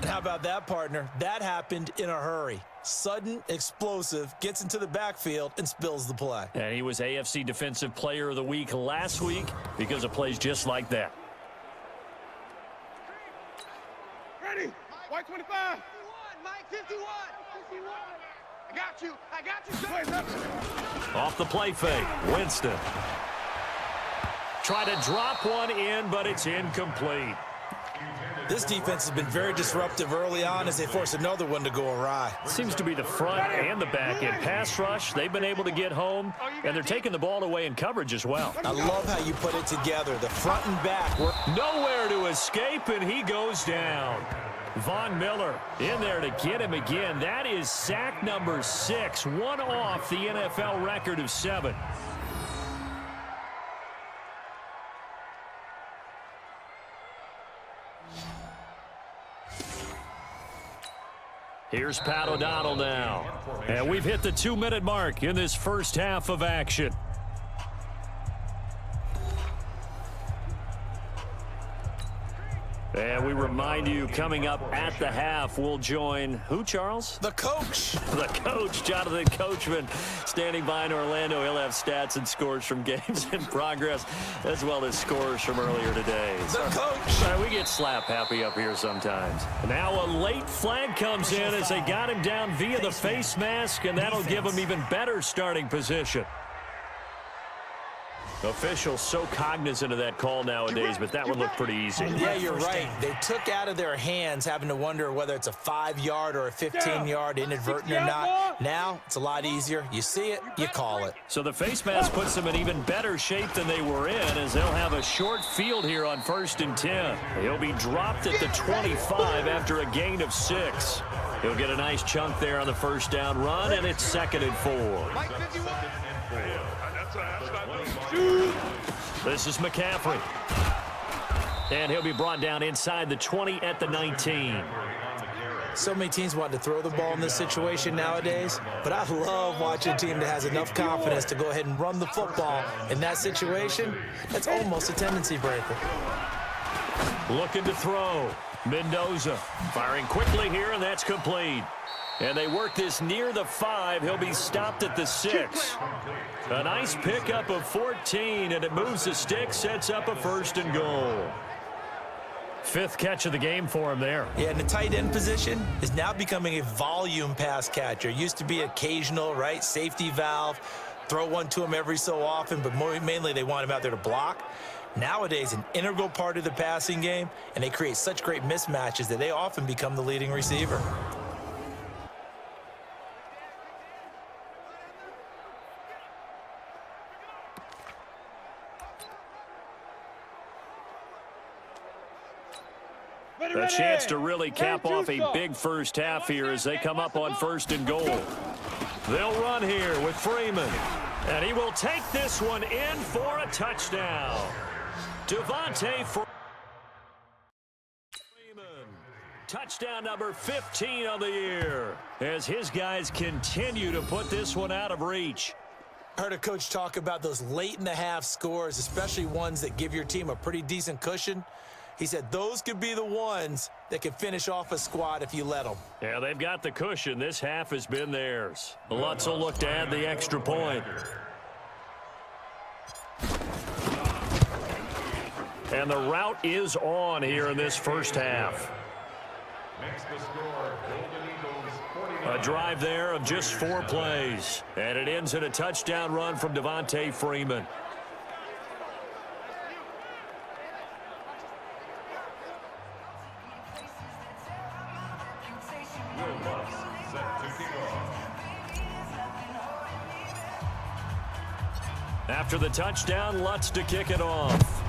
And how about that, partner? That happened in a hurry. Sudden, explosive, gets into the backfield and spills the play.
And he was AFC Defensive Player of the Week last week because of plays just like that.
Ready? White 25.
51, Mike, 51. I got you. I got you.
Plays up.
Off the play fake, Winston. Try to drop one in, but it's incomplete.
This defense has been very disruptive early on as they force another one to go awry.
Seems to be the front and the back end. Pass rush, they've been able to get home, and they're taking the ball away in coverage as well.
I love how you put it together. The front and back work.
Nowhere to escape, and he goes down. Von Miller in there to get him again. That is sack number 6, one off the NFL record of 7. Here's Pat O'Donnell now. And we've hit the 2-minute mark in this first half of action. And we remind you, coming up at the half, we'll join who, Charles?
The coach.
The coach, Jonathan Coachman, standing by in Orlando. He'll have stats and scores from games in progress, as well as scores from earlier today.
The coach.
We get slap happy up here sometimes. Now a late flag comes in as they got him down via the face mask, and that'll give him even better starting position. Officials so cognizant of that call nowadays, but that one looked pretty easy.
Yeah, you're right. They took out of their hands having to wonder whether it's a 5-yard or a 15-yard inadvertent or not. Now, it's a lot easier. You see it, you call it.
So the face mask puts them in even better shape than they were in, as they'll have a short field here on 1st and 10. He'll be dropped at the 25 after a gain of 6. He'll get a nice chunk there on the first down run, and it's 2nd and 4.
Mike, 51.
This is McCaffrey. And he'll be brought down inside the 20 at the 19.
So many teams want to throw the ball in this situation nowadays, but I love watching a team that has enough confidence to go ahead and run the football. In that situation, that's almost a tendency breaker.
Looking to throw. Mendoza firing quickly here, and that's complete. And they work this near the 5. He'll be stopped at the 6. A nice pickup of 14, and it moves the stick, sets up a 1st and goal. 5th catch of the game for him there.
Yeah, and the tight end position is now becoming a volume pass catcher. Used to be occasional, right? Safety valve, throw one to him every so often, but mainly they want him out there to block. Nowadays, an integral part of the passing game, and they create such great mismatches that they often become the leading receiver.
A chance to really cap off a big first half here as they come up on 1st and goal. They'll run here with Freeman. And he will take this one in for a touchdown. Devontae Freeman. Touchdown number 15 on the year as his guys continue to put this one out of reach.
I heard a coach talk about those late-in-the-half scores, especially ones that give your team a pretty decent cushion. He said those could be the ones that can finish off a squad if you let them.
Yeah, they've got the cushion. This half has been theirs. Lutz will look to add the extra point. And the route is on here in this first half.
Makes the score Golden Eagles 49.
A drive there of just 4 plays. And it ends in a touchdown run from Devontae Freeman.
Will Lutz set to kick off.
After the touchdown, Lutz to kick it off.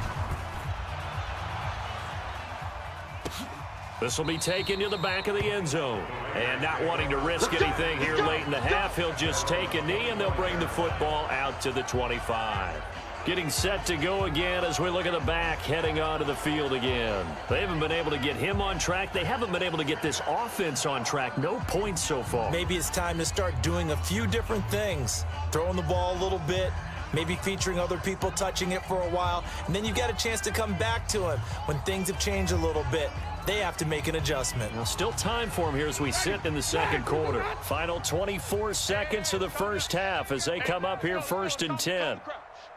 This will be taken to the back of the end zone. And not wanting to risk anything here late in the half, he'll just take a knee and they'll bring the football out to the 25. Getting set to go again as we look at the back heading onto the field again. They haven't been able to get him on track. They haven't been able to get this offense on track. No points so far.
Maybe it's time to start doing a few different things. Throwing the ball a little bit, maybe featuring other people touching it for a while, and then you've got a chance to come back to him when things have changed a little bit. They have to make an adjustment.
Well, still time for him here as we sit in the second quarter. Final 24 seconds of the first half as they come up here 1st and 10.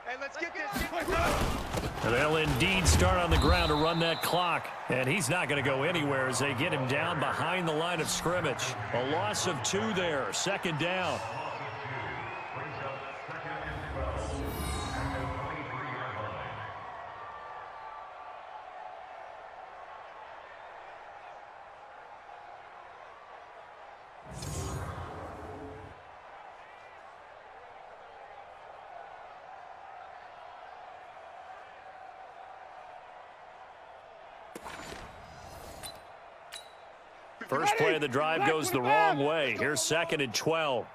Hey, let's get this.
And they'll indeed start on the ground to run that clock. And he's not going to go anywhere as they get him down behind the line of scrimmage. A loss of 2 there, 2nd down. First play of the drive goes the wrong way. Here's 2nd and 12.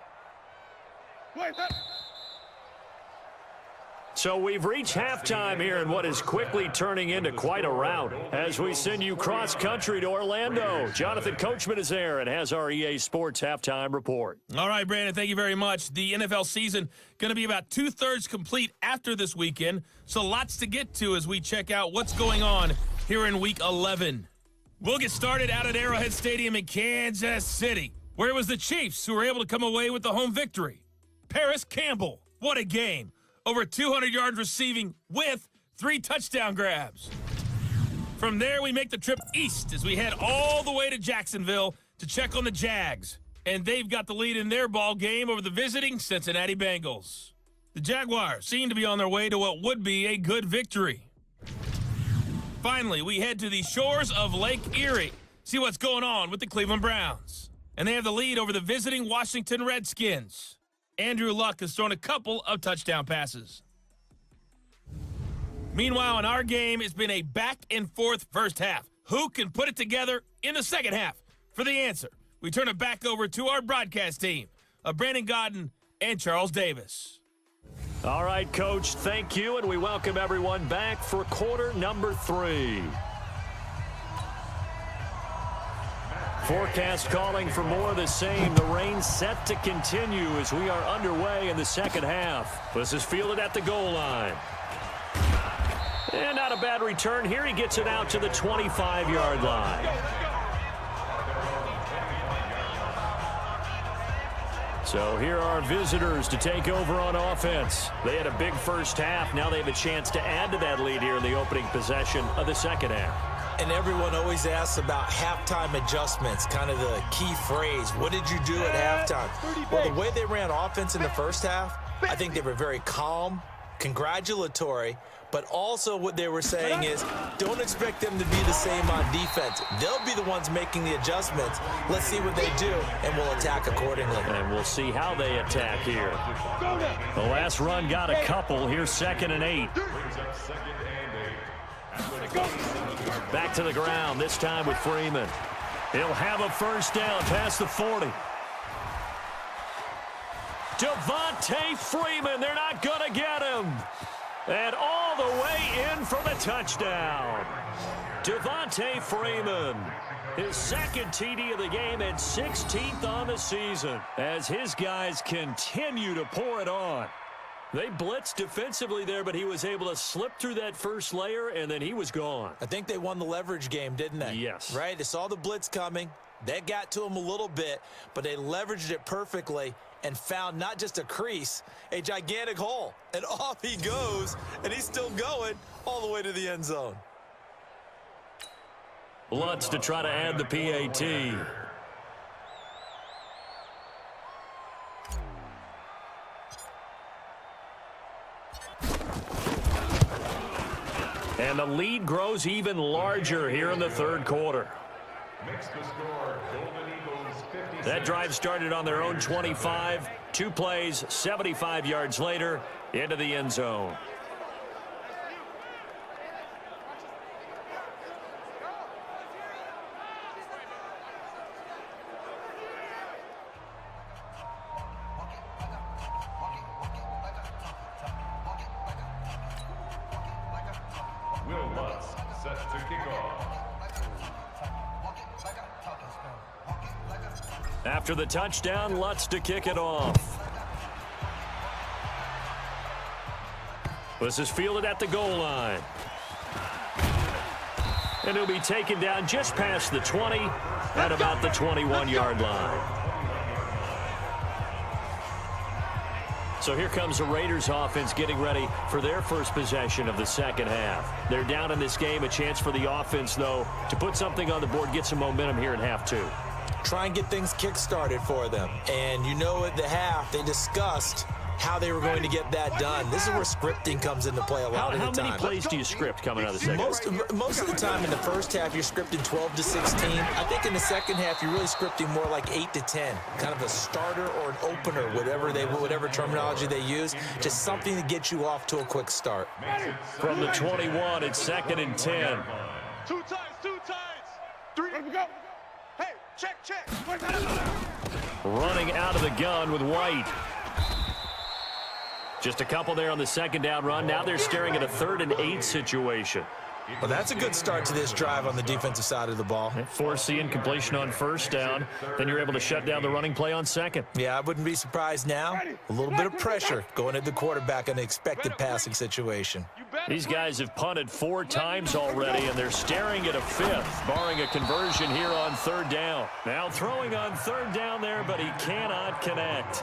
So we've reached halftime here in what is quickly turning into quite a rout as we send you cross-country to Orlando. Jonathan Coachman is there and has our EA Sports halftime report.
All right, Brandon, thank you very much. The NFL season going to be about 2/3 complete after this weekend, so lots to get to as we check out what's going on here in Week 11. We'll get started out at Arrowhead Stadium in Kansas City, where it was the Chiefs who were able to come away with the home victory. Paris Campbell, what a game. Over 200 yards receiving with 3 touchdown grabs. From there, we make the trip east as we head all the way to Jacksonville to check on the Jags. And they've got the lead in their ball game over the visiting Cincinnati Bengals. The Jaguars seem to be on their way to what would be a good victory. Finally, we head to the shores of Lake Erie, see what's going on with the Cleveland Browns. And they have the lead over the visiting Washington Redskins. Andrew Luck has thrown a couple of touchdown passes. Meanwhile, in our game, it's been a back-and-forth first half. Who can put it together in the second half? For the answer, we turn it back over to our broadcast team of Brandon Godden and Charles Davis.
All right, Coach, thank you, and we welcome everyone back for quarter number 3. Forecast calling for more of the same. The rain set to continue as we are underway in the second half. This is fielded at the goal line. And not a bad return here. He gets it out to the 25-yard line. So here are visitors to take over on offense. They had a big first half. Now they have a chance to add to that lead here in the opening possession of the second half.
And everyone always asks about halftime adjustments, kind of the key phrase. What did you do at halftime? Well, the way they ran offense in the first half, I think they were very calm, congratulatory, but also what they were saying is don't expect them to be the same on defense. They'll be the ones making the adjustments. Let's see what they do, and we'll attack accordingly.
And we'll see how they attack here. The last run got a couple. Here's 2nd and 8. Back to the ground, this time with Freeman. He'll have a first down past the 40. Devontae Freeman, they're not going to get him. And all the way in for the touchdown. Devontae Freeman, his 2nd TD of the game and 16th on the season as his guys continue to pour it on. They blitzed defensively there, but he was able to slip through that first layer, and then he was gone.
I think they won the leverage game, didn't they?
Yes.
Right? They saw the blitz coming. That got to him a little bit, but they leveraged it perfectly, and found not just a crease, a gigantic hole. And off he goes, and he's still going all the way to the end zone.
Lutz to try to add the PAT. And the lead grows even larger here in the third quarter.
Makes the score Golden Eagles 56.
That drive started on their own 25. 2 plays, 75 yards later, into the end zone.
Will Lutz set to kick off.
After the touchdown, Lutz to kick it off. This is fielded at the goal line. And he'll be taken down just past the 20 at about the 21-yard line. So here comes the Raiders offense getting ready for their first possession of the second half. They're down in this game. A chance for the offense, though, to put something on the board, get some momentum here in half 2.
Try and get things kick-started for them. And you know at the half, they discussed how they were going to get that done. This is where scripting comes into play a lot of the time.
How many plays do you script coming out of the second half?
Most of the time in the first half, you're scripting 12 to 16. I think in the second half, you're really scripting more like 8 to 10. Kind of a starter or an opener, whatever terminology they use. Just something to get you off to a quick start.
From the 21, it's 2nd and 10.
2 times, 2 times. 3, let me go. Hey, check.
Running out of the gun with White. Just a couple there on the second down run. Now they're staring at a 3rd and 8 situation.
Well, that's a good start to this drive on the defensive side of the ball.
Force the incompletion on first down. Then you're able to shut down the running play on second.
Yeah, I wouldn't be surprised now. A little bit of pressure going at the quarterback in the expected passing situation.
These guys have punted 4 times already, and they're staring at a 5th, barring a conversion here on 3rd down. Now throwing on 3rd down there, but he cannot connect.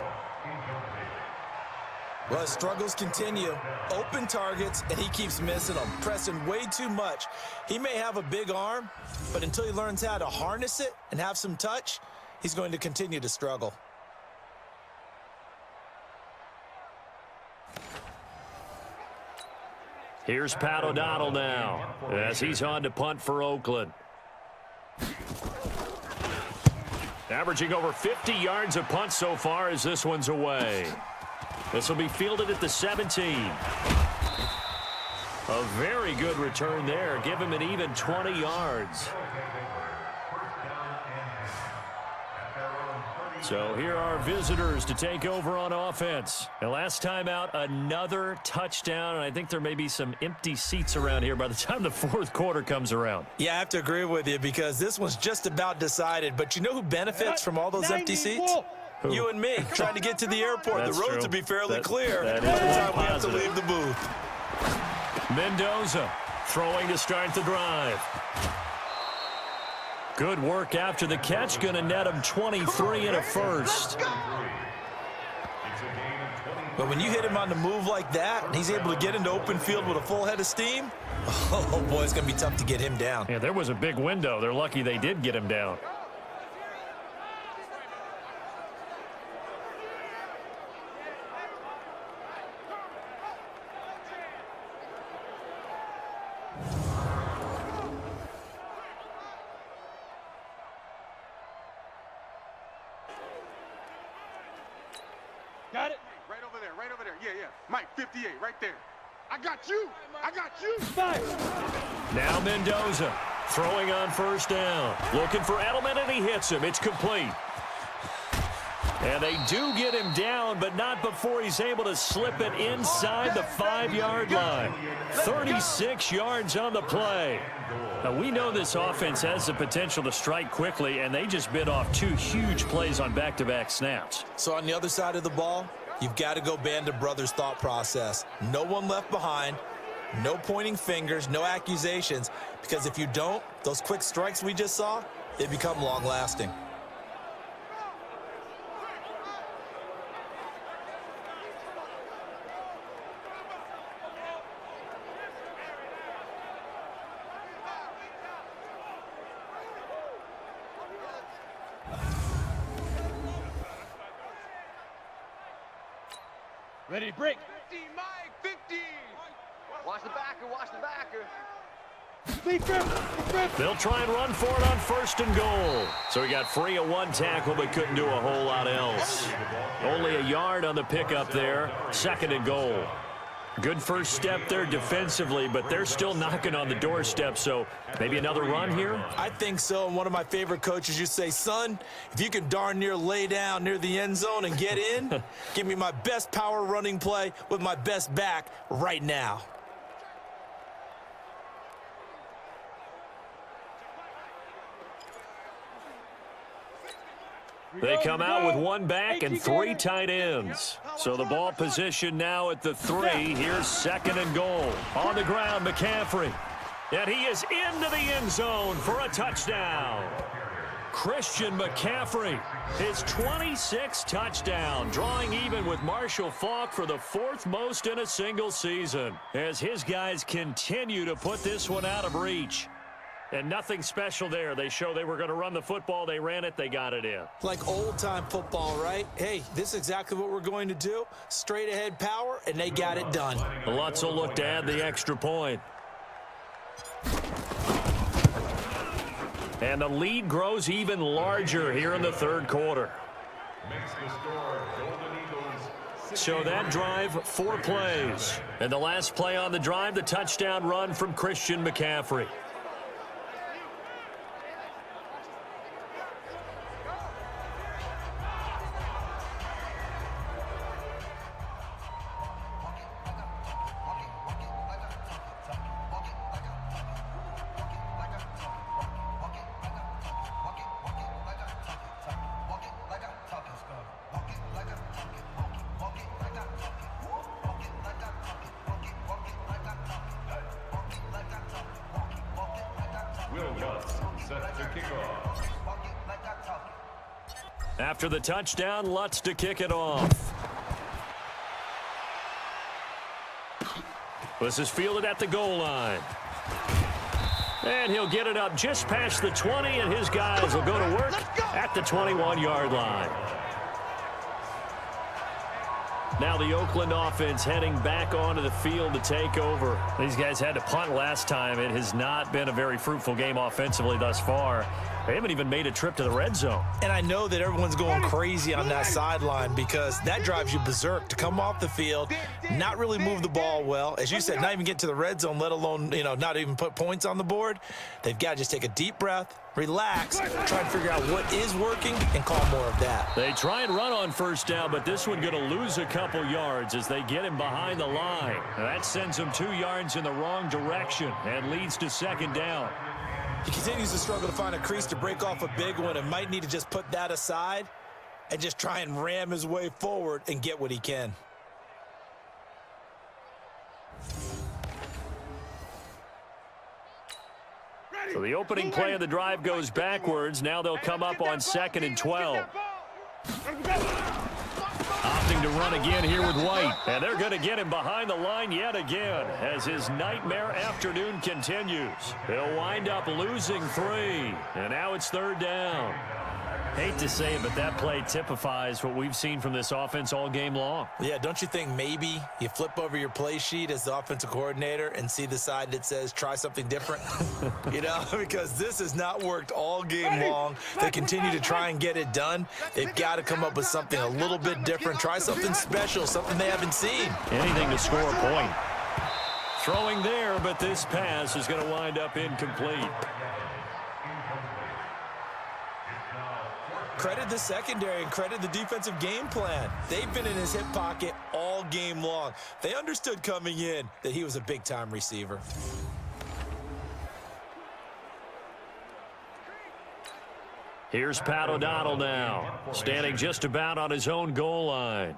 Well, his struggles continue. Open targets, and he keeps missing them, pressing way too much. He may have a big arm, but until he learns how to harness it and have some touch, he's going to continue to struggle.
Here's Pat O'Donnell now, as he's on to punt for Oakland. Averaging over 50 yards a punt so far as this one's away. This will be fielded at the 17. A very good return there. Give him an even 20 yards. So here are visitors to take over on offense. And last time out, another touchdown. And I think there may be some empty seats around here by the time the 4th quarter comes around.
Yeah, I have to agree with you because this one's just about decided. But you know who benefits from all those empty seats?
Who?
You and me, trying to get to the airport.
That's
the roads
true.
will be fairly clear
that
by
is
the time we have to
positive.
leave the booth.
Mendoza throwing to start the drive. Good work after the catch. Going to net him 23 and a first.
But when you hit him on the move like that, and he's able to get into open field with a full head of steam, oh boy, it's going to be tough to get him down.
Yeah, there was a big window. They're lucky they did get him down.
Got it? Right over there. Yeah. Mike, 58, right there. I got you.
Now Mendoza throwing on first down. Looking for Edelman, and he hits him. It's complete. And they do get him down, but not before he's able to slip it inside the 5-yard line. 36 yards on the play. Now, we know this offense has the potential to strike quickly, and they just bit off 2 huge plays on back-to-back snaps.
So on the other side of the ball, you've got to go band of brothers thought process. No one left behind, no pointing fingers, no accusations, because if you don't, those quick strikes we just saw, they become long-lasting.
Ready to break.
50, Mike, 50. Watch the backer, watch the backer.
Lead grip.
They'll try and run for it on 1st and goal. So he got free of one tackle but couldn't do a whole lot else. Only a yard on the pickup there. 2nd and goal. Good first step there defensively, but they're still knocking on the doorstep, so maybe another run here?
I think so. And one of my favorite coaches used to say, son, if you can darn near lay down near the end zone and get in, give me my best power running play with my best back right now.
They come out with one back and 3 tight ends. So the ball position now at the 3. Here's 2nd and goal. On the ground, McCaffrey. And he is into the end zone for a touchdown. Christian McCaffrey, his 26th touchdown, drawing even with Marshall Faulk for the 4th most in a single season, as his guys continue to put this one out of reach. And nothing special there. They show they were going to run the football. They ran it. They got it in.
Like old-time football, right? Hey, this is exactly what we're going to do. Straight ahead power, and they got it done.
Lutz will look to add the extra point. And the lead grows even larger here in the 3rd quarter.
Makes the score Golden Eagles.
So that drive, 4 plays. And the last play on the drive, the touchdown run from Christian McCaffrey.
Set to kick off.
After the touchdown, Lutz to kick it off. This is fielded at the goal line. And he'll get it up just past the 20, and his guys will go to work at the 21-yard line. Now the Oakland offense heading back onto the field to take over. These guys had to punt last time. It has not been a very fruitful game offensively thus far. They haven't even made a trip to the red zone.
And I know that everyone's going crazy on that sideline because that drives you berserk to come off the field, not really move the ball well. As you said, not even get to the red zone, let alone, not even put points on the board. They've got to just take a deep breath, relax, try and figure out what is working and call more of that.
They try and run on 1st down, but this one going to lose a couple yards as they get him behind the line. That sends him 2 yards in the wrong direction and leads to 2nd down.
He continues to struggle to find a crease to break off a big one and might need to just put that aside and just try and ram his way forward and get what he can.
So the opening play of the drive goes backwards. Now they'll come up on 2nd and 12. Opting to run again here with White. And they're going to get him behind the line yet again as his nightmare afternoon continues. They'll wind up losing 3. And now it's 3rd down. Hate to say it, but that play typifies what we've seen from this offense all game long.
Yeah, don't you think maybe you flip over your play sheet as the offensive coordinator and see the side that says try something different? Because this has not worked all game long. They continue to try and get it done. They've got to come up with something a little bit different. Try something special, something they haven't seen.
Anything to score a point. Throwing there, but this pass is going to wind up incomplete.
Credit the secondary and credit the defensive game plan. They've been in his hip pocket all game long. They understood coming in that he was a big-time receiver.
Here's Pat O'Donnell now, standing just about on his own goal line.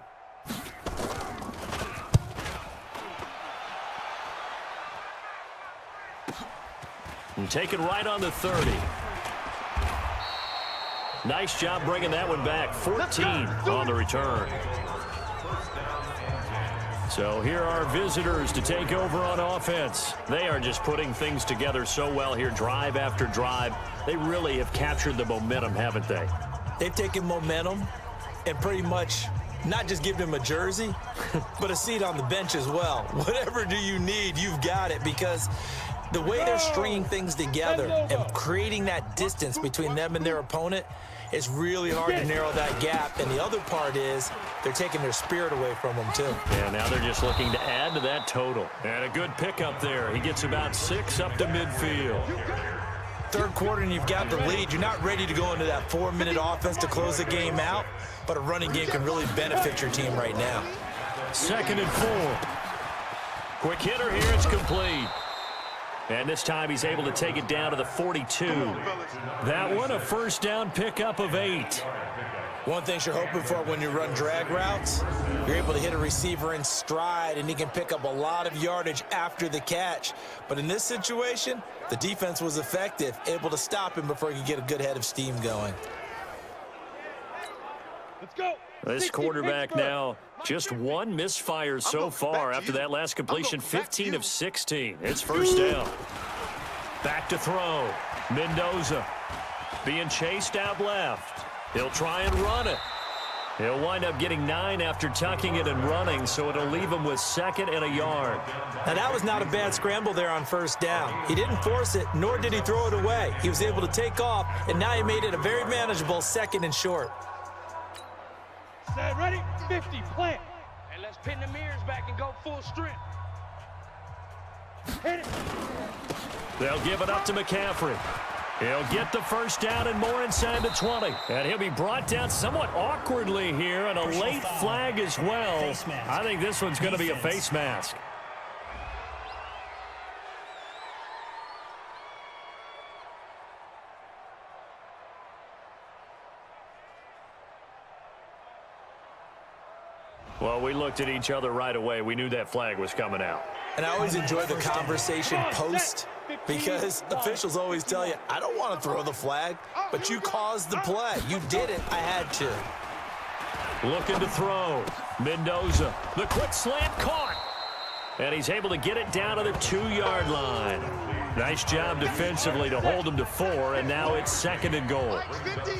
And take it right on the 30. Nice job bringing that one back. 14 on the return. So here are visitors to take over on offense. They are just putting things together so well here, drive after drive. They really have captured the momentum, haven't they?
They've taken momentum and pretty much not just giving him a jersey, but a seat on the bench as well. Whatever do you need, you've got it, because the way they're stringing things together and creating that distance between them and their opponent, it's really hard to narrow that gap. And the other part is they're taking their spirit away from them, too.
Yeah, now they're just looking to add to that total. And a good pickup there. He gets about 6 up to midfield.
Third quarter and you've got the lead. You're not ready to go into that 4-minute offense to close the game out, but a running game can really benefit your team right now.
2nd and 4. Quick hitter here. It's complete. And this time he's able to take it down to the 42. That one, a first down pickup of 8.
One thing you're hoping for when you run drag routes, you're able to hit a receiver in stride, and he can pick up a lot of yardage after the catch. But in this situation, the defense was effective, able to stop him before he could get a good head of steam going.
Let's go.
This quarterback now just 1 misfire so far after that last completion, 15 of 16. It's first down. Back to throw. Mendoza being chased out left. He'll try and run it. He'll wind up getting 9 after tucking it and running, so it'll leave him with 2nd and a yard.
Now, that was not a bad scramble there on first down. He didn't force it, nor did he throw it away. He was able to take off, and now he made it a very manageable 2nd and short.
Set, ready, 50, plant.
And let's pin the mirrors back and go full strength.
Hit it.
They'll give it up to McCaffrey. He'll get the first down and more inside the 20. And he'll be brought down somewhat awkwardly here, and a late flag as well. I think this one's going to be a face mask. Well, we looked at each other right away. We knew that flag was coming out.
And I always enjoy the conversation post, because officials always tell you, I don't want to throw the flag, but you caused the play. You did it. I had to.
Looking to throw. Mendoza. The quick slant caught. And he's able to get it down to the 2-yard line. Nice job defensively to hold him to 4, and now it's 2nd and goal.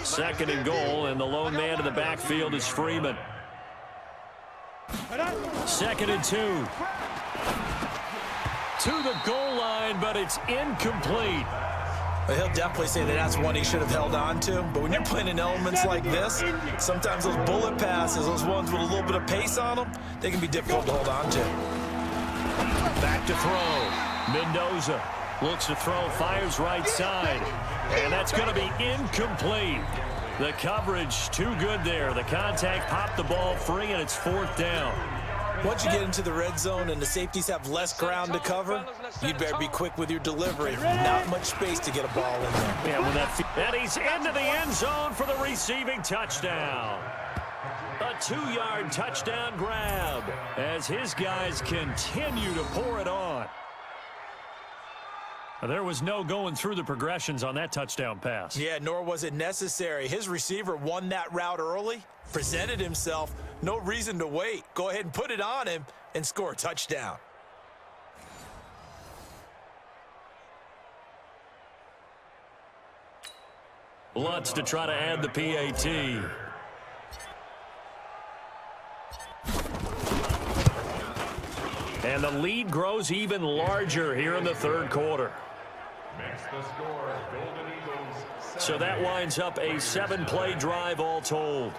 2nd and goal, and the lone man in the backfield is Freeman. 2nd and 2. To the goal line, but it's incomplete.
Well, he'll definitely say that that's one he should have held on to. But when you're playing in elements like this, sometimes those bullet passes, those ones with a little bit of pace on them, they can be difficult to hold on to.
Back to throw. Mendoza looks to throw, fires right side. And that's going to be incomplete. The coverage too good there. The contact popped the ball free, and it's 4th down.
Once you get into the red zone and the safeties have less ground to cover, you'd better be quick with your delivery. Not much space to get a ball in there.
Yeah, when and he's into the end zone for the receiving touchdown. A 2-yard touchdown grab as his guys continue to pour it on. There was no going through the progressions on that touchdown pass.
Yeah, nor was it necessary. His receiver won that route early, presented himself, no reason to wait. Go ahead and put it on him and score a touchdown.
Lutz to try to add the PAT. And the lead grows even larger here in the 3rd quarter.
Makes the score Golden Eagles 7.
So that winds up a 7-play drive all told.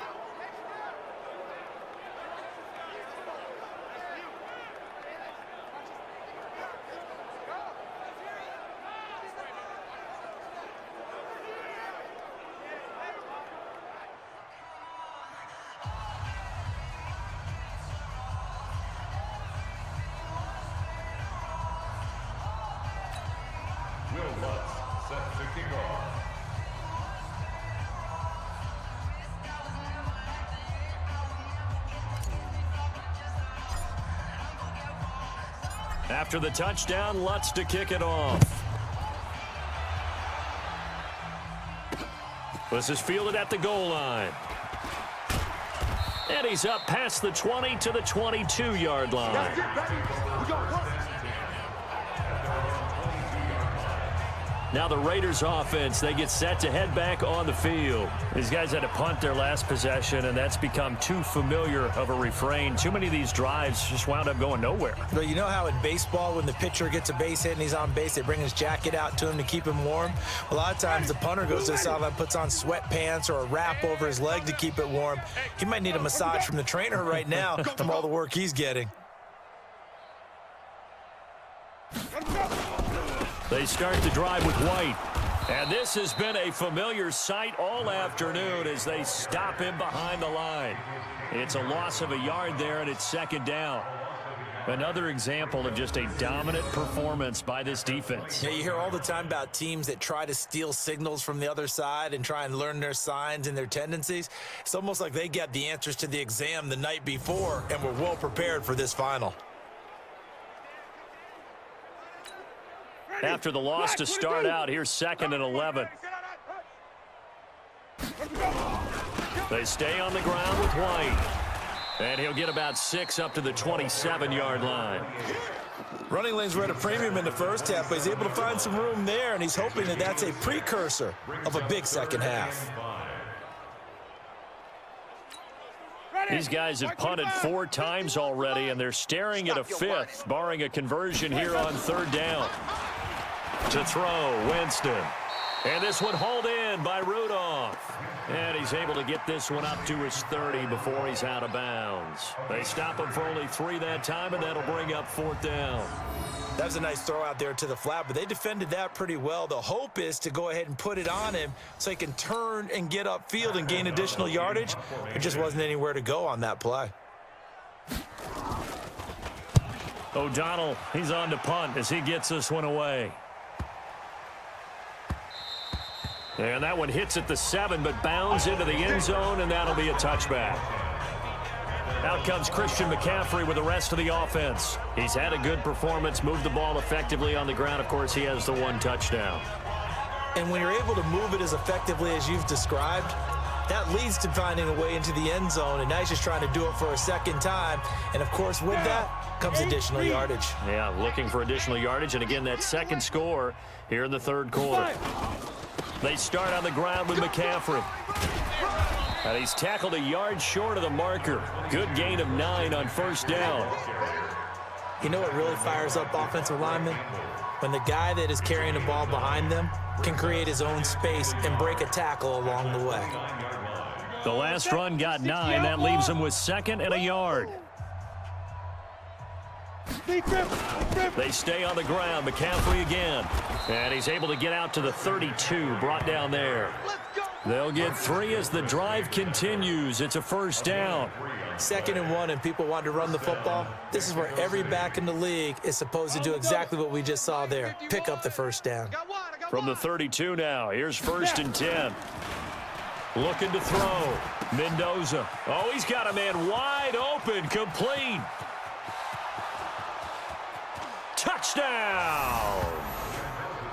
Will Lutz set to kick off.
After the touchdown, Lutz to kick it off. This is fielded at the goal line. And he's up past the 20 to the 22-yard line. Now the Raiders offense, they get set to head back on the field. These guys had to punt their last possession, and that's become too familiar of a refrain. Too many of these drives just wound up going nowhere.
But you know how in baseball, when the pitcher gets a base hit and he's on base, they bring his jacket out to him to keep him warm? A lot of times the punter goes to the sideline, puts on sweatpants or a wrap over his leg to keep it warm. He might need a massage from the trainer right now from all the work he's getting.
They start the drive with White. And this has been a familiar sight all afternoon as they stop him behind the line. It's a loss of a yard there, and it's second down. Another example of just a dominant performance by this defense.
Yeah, you hear all the time about teams that try to steal signals from the other side and try and learn their signs and their tendencies. It's almost like they got the answers to the exam the night before and were well prepared for this final.
After the loss to start out, here's 2nd and 11. They stay on the ground with White. And he'll get about 6 up to the 27-yard line.
Running lanes were at a premium in the first half, but he's able to find some room there, and he's hoping that that's a precursor of a big second half.
These guys have punted 4 times already, and they're staring at a 5th, barring a conversion here on 3rd down. To throw, Winston. And this one hauled in by Rudolph. And he's able to get this one up to his 30 before he's out of bounds. They stop him for only 3 that time, and that'll bring up 4th down.
That was a nice throw out there to the flat, but they defended that pretty well. The hope is to go ahead and put it on him so he can turn and get upfield and gain additional yardage. There just wasn't anywhere to go on that play.
O'Donnell, he's on to punt as he gets this one away. And that one hits at the 7, but bounds into the end zone, and that'll be a touchback. Out comes Christian McCaffrey with the rest of the offense. He's had a good performance, moved the ball effectively on the ground. Of course, he has the 1 touchdown.
And when you're able to move it as effectively as you've described, that leads to finding a way into the end zone, and now he's just trying to do it for a second time. And, of course, with that comes additional yardage.
Yeah, looking for additional yardage, and again, that second score here in the 3rd quarter. They start on the ground with McCaffrey. And he's tackled a yard short of the marker. Good gain of 9 on 1st down.
You know what really fires up offensive linemen? When the guy that is carrying the ball behind them can create his own space and break a tackle along the way.
The last run got 9. That leaves him with 2nd and a yard. They stay on the ground. McCaffrey again. And he's able to get out to the 32, brought down there. They'll get 3 as the drive continues. It's a 1st down.
2nd and 1, and people want to run the football. This is where every back in the league is supposed to do exactly what we just saw there. Pick up the 1st down.
From the 32 now, here's 1st and 10. Looking to throw. Mendoza. Oh, he's got a man wide open, complete. Touchdown!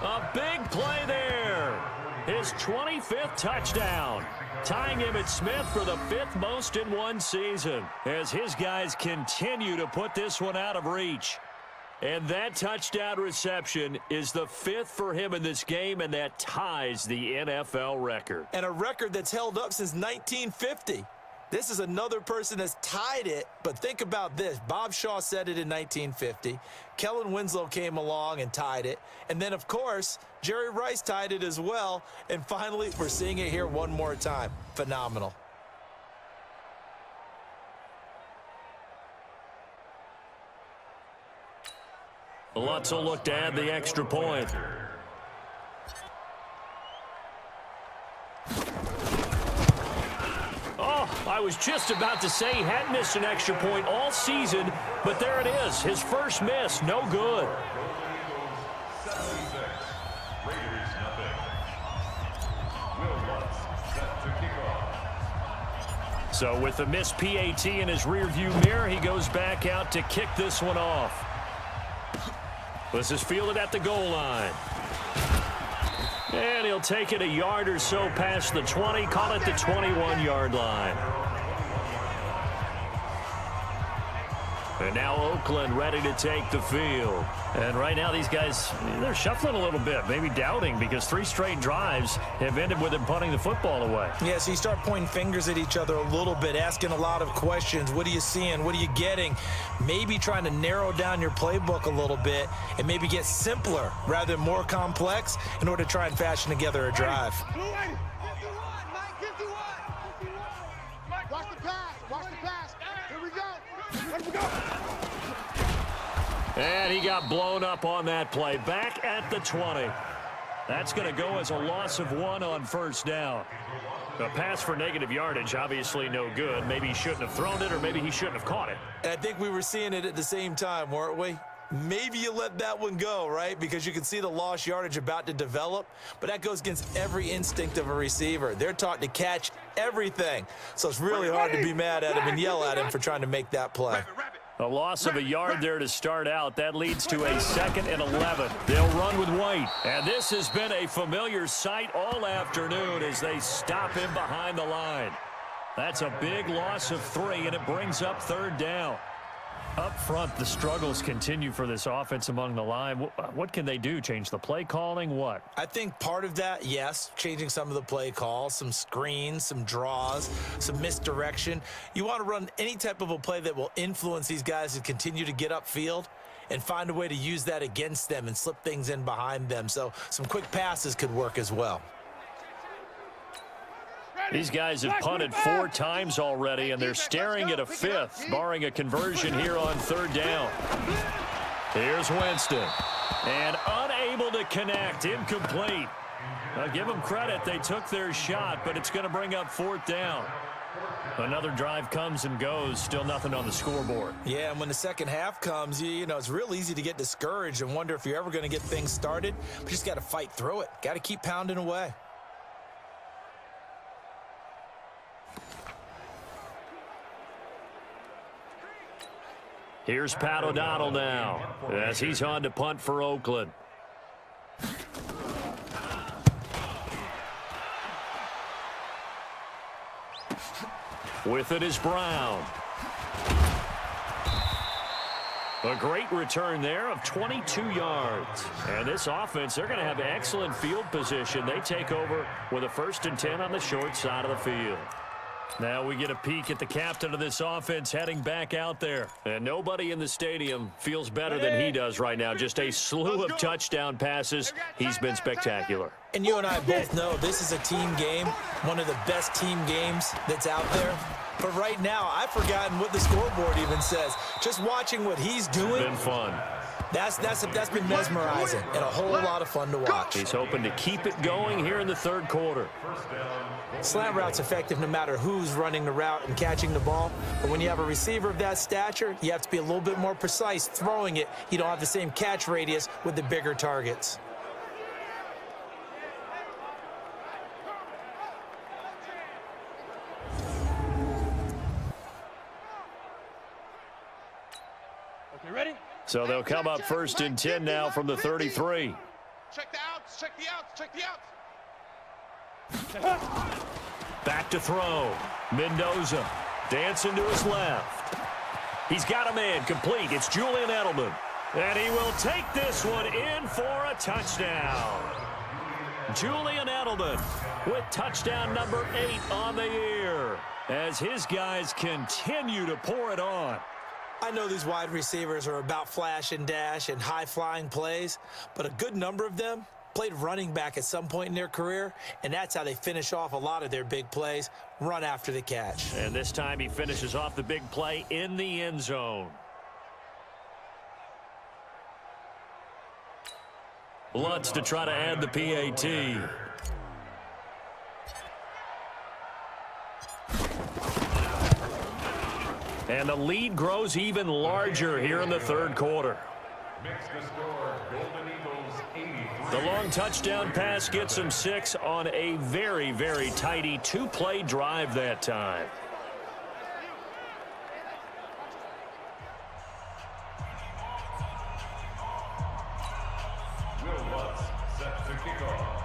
A big play there. His 25th touchdown. Tying Emmitt Smith for the 5th most in one season as his guys continue to put this one out of reach. And that touchdown reception is the 5th for him in this game, and that ties the NFL record.
And a record that's held up since 1950. This is another person that's tied it, but think about this. Bob Shaw said it in 1950. Kellen Winslow came along and tied it. And then, of course, Jerry Rice tied it as well. And finally, we're seeing it here one more time. Phenomenal.
Lutz will look to add the extra point. I was just about to say he hadn't missed an extra point all season, but there it is. His first miss, no good.
76, Raiders nothing. Will Lutz set to kick off.
So with the missed PAT in his rearview mirror, he goes back out to kick this one off. This is fielded at the goal line. And he'll take it a yard or so past the 20, call it the 21-yard line. And now Oakland ready to take the field. And right now these guys, they're shuffling a little bit, maybe doubting, because 3 straight drives have ended with them punting the football away.
Yeah, so you start pointing fingers at each other a little bit, asking a lot of questions. What are you seeing? What are you getting? Maybe trying to narrow down your playbook a little bit and maybe get simpler rather than more complex in order to try and fashion together a drive.
51, Mike, 51. Watch the pass. Watch the pass. Here we go. Here we go.
And he got blown up on that play. Back at the 20. That's going to go as a loss of 1 on first down. A pass for negative yardage, obviously no good. Maybe he shouldn't have thrown it, or maybe he shouldn't have caught it.
And I think we were seeing it at the same time, weren't we? Maybe you let that one go, right? Because you can see the lost yardage about to develop, but that goes against every instinct of a receiver. They're taught to catch everything. So it's really hard to be mad at him and yell at him for trying to make that play.
A loss of a yard there to start out. That leads to a 2nd and 11. They'll run with White. And this has been a familiar sight all afternoon as they stop him behind the line. That's a big loss of 3, and it brings up 3rd down. Up front, the struggles continue for this offense among the line. What can they do? Change the play calling? What?
I think part of that, yes, changing some of the play calls, some screens, some draws, some misdirection. You want to run any type of a play that will influence these guys to continue to get upfield and find a way to use that against them and slip things in behind them. So some quick passes could work as well.
These guys have punted 4 times already, and they're staring at a 5th, barring a conversion here on 3rd down. Here's Winston. And unable to connect, incomplete. I'll give them credit. They took their shot, but it's going to bring up 4th down. Another drive comes and goes, still nothing on the scoreboard.
Yeah, and when the second half comes, you know, it's real easy to get discouraged and wonder if you're ever going to get things started. But you just got to fight through it. Got to keep pounding away.
Here's Pat O'Donnell now as he's on to punt for Oakland. With it is Brown. A great return there of 22 yards. And this offense, they're going to have excellent field position. They take over with a 1st and 10 on the short side of the field. Now we get a peek at the captain of this offense heading back out there. And nobody in the stadium feels better than he does right now. Just a slew of touchdown passes. He's been spectacular.
And you and I both know this is a team game, one of the best team games that's out there. But right now, I've forgotten what the scoreboard even says. Just watching what he's doing.
It's been fun.
That's been mesmerizing and a whole lot of fun to watch.
He's hoping to keep it going here in the 3rd quarter.
Slant route's effective no matter who's running the route and catching the ball. But when you have a receiver of that stature, you have to be a little bit more precise throwing it. You don't have the same catch radius with the bigger targets.
Okay, ready?
So they'll come up 1st and 10 now from the 33.
Check the outs. Check the outs. Check the outs.
Back to throw. Mendoza dancing to his left. He's got a man complete. It's Julian Edelman. And he will take this one in for a touchdown. Julian Edelman with touchdown number 8 on the year as his guys continue to pour it on.
I know these wide receivers are about flash and dash and high-flying plays, but a good number of them played running back at some point in their career, and that's how they finish off a lot of their big plays, run after the catch.
And this time he finishes off the big play in the end zone. Lutz to try to add the PAT. And the lead grows even larger here in the 3rd quarter.
Makes the score Golden Eagles 83.
The long touchdown pass gets them 6 on a very, very tidy 2-play drive that time.
Will Lutz set to kick off.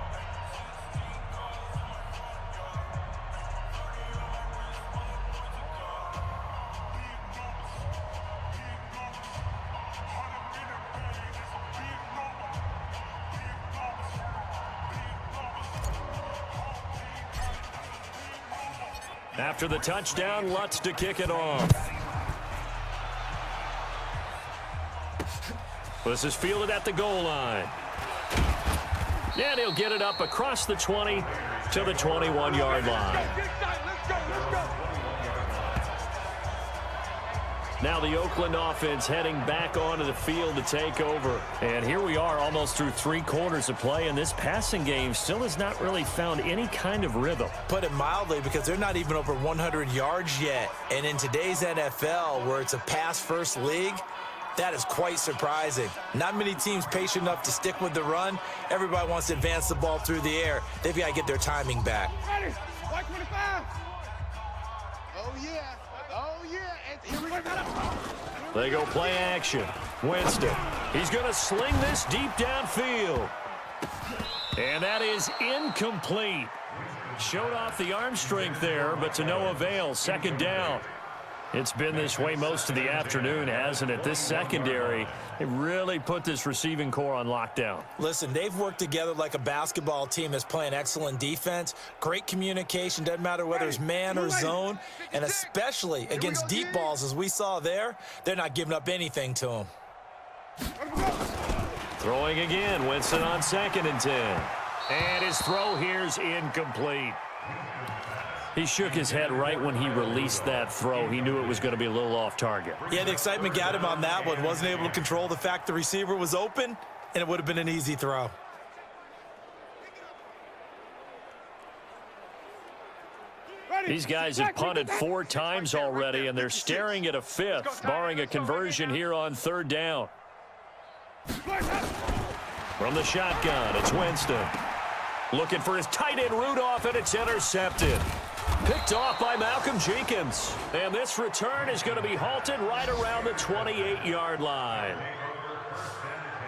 After the touchdown, Lutz to kick it off. This is fielded at the goal line. And he'll get it up across the 20 to the 21-yard line. Now the Oakland offense heading back onto the field to take over. And here we are almost through 3 quarters of play, and this passing game still has not really found any kind of rhythm.
Put it mildly, because they're not even over 100 yards yet. And in today's NFL, where it's a pass-first league, that is quite surprising. Not many teams patient enough to stick with the run. Everybody wants to advance the ball through the air. They've got to get their timing back.
Ready? 125. Oh, yeah. Oh, yeah. And here we go.
They go play action. Winston. He's going to sling this deep downfield. And that is incomplete. Showed off the arm strength there, but to no avail. Second down. It's been this way most of the afternoon, hasn't it? This secondary, they really put this receiving core on lockdown.
Listen, they've worked together like a basketball team that's playing excellent defense. Great communication, doesn't matter whether it's man or zone. And especially against deep balls, as we saw there, they're not giving up anything to them.
Throwing again, Winston on 2nd and 10. And his throw here's incomplete. He shook his head right when he released that throw. He knew it was going to be a little off target.
Yeah, the excitement got him on that one. Wasn't able to control the fact the receiver was open, and it would have been an easy throw.
These guys have punted 4 times already, and they're staring at a 5th, barring a conversion here on 3rd down. From the shotgun, it's Winston. Looking for his tight end Rudolph, and it's intercepted. Picked off by Malcolm Jenkins. And this return is going to be halted right around the 28-yard line.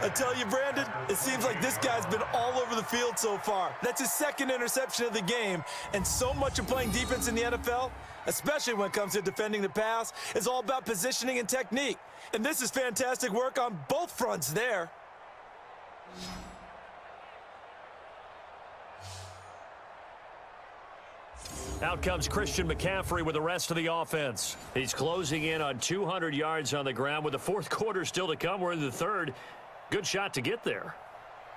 I tell you, Brandon, it seems like this guy's been all over the field so far. That's his 2nd interception of the game. And so much of playing defense in the NFL, especially when it comes to defending the pass, is all about positioning and technique. And this is fantastic work on both fronts there.
Out comes Christian McCaffrey with the rest of the offense. He's closing in on 200 yards on the ground with the 4th quarter still to come. We're in the 3rd. Good shot to get there.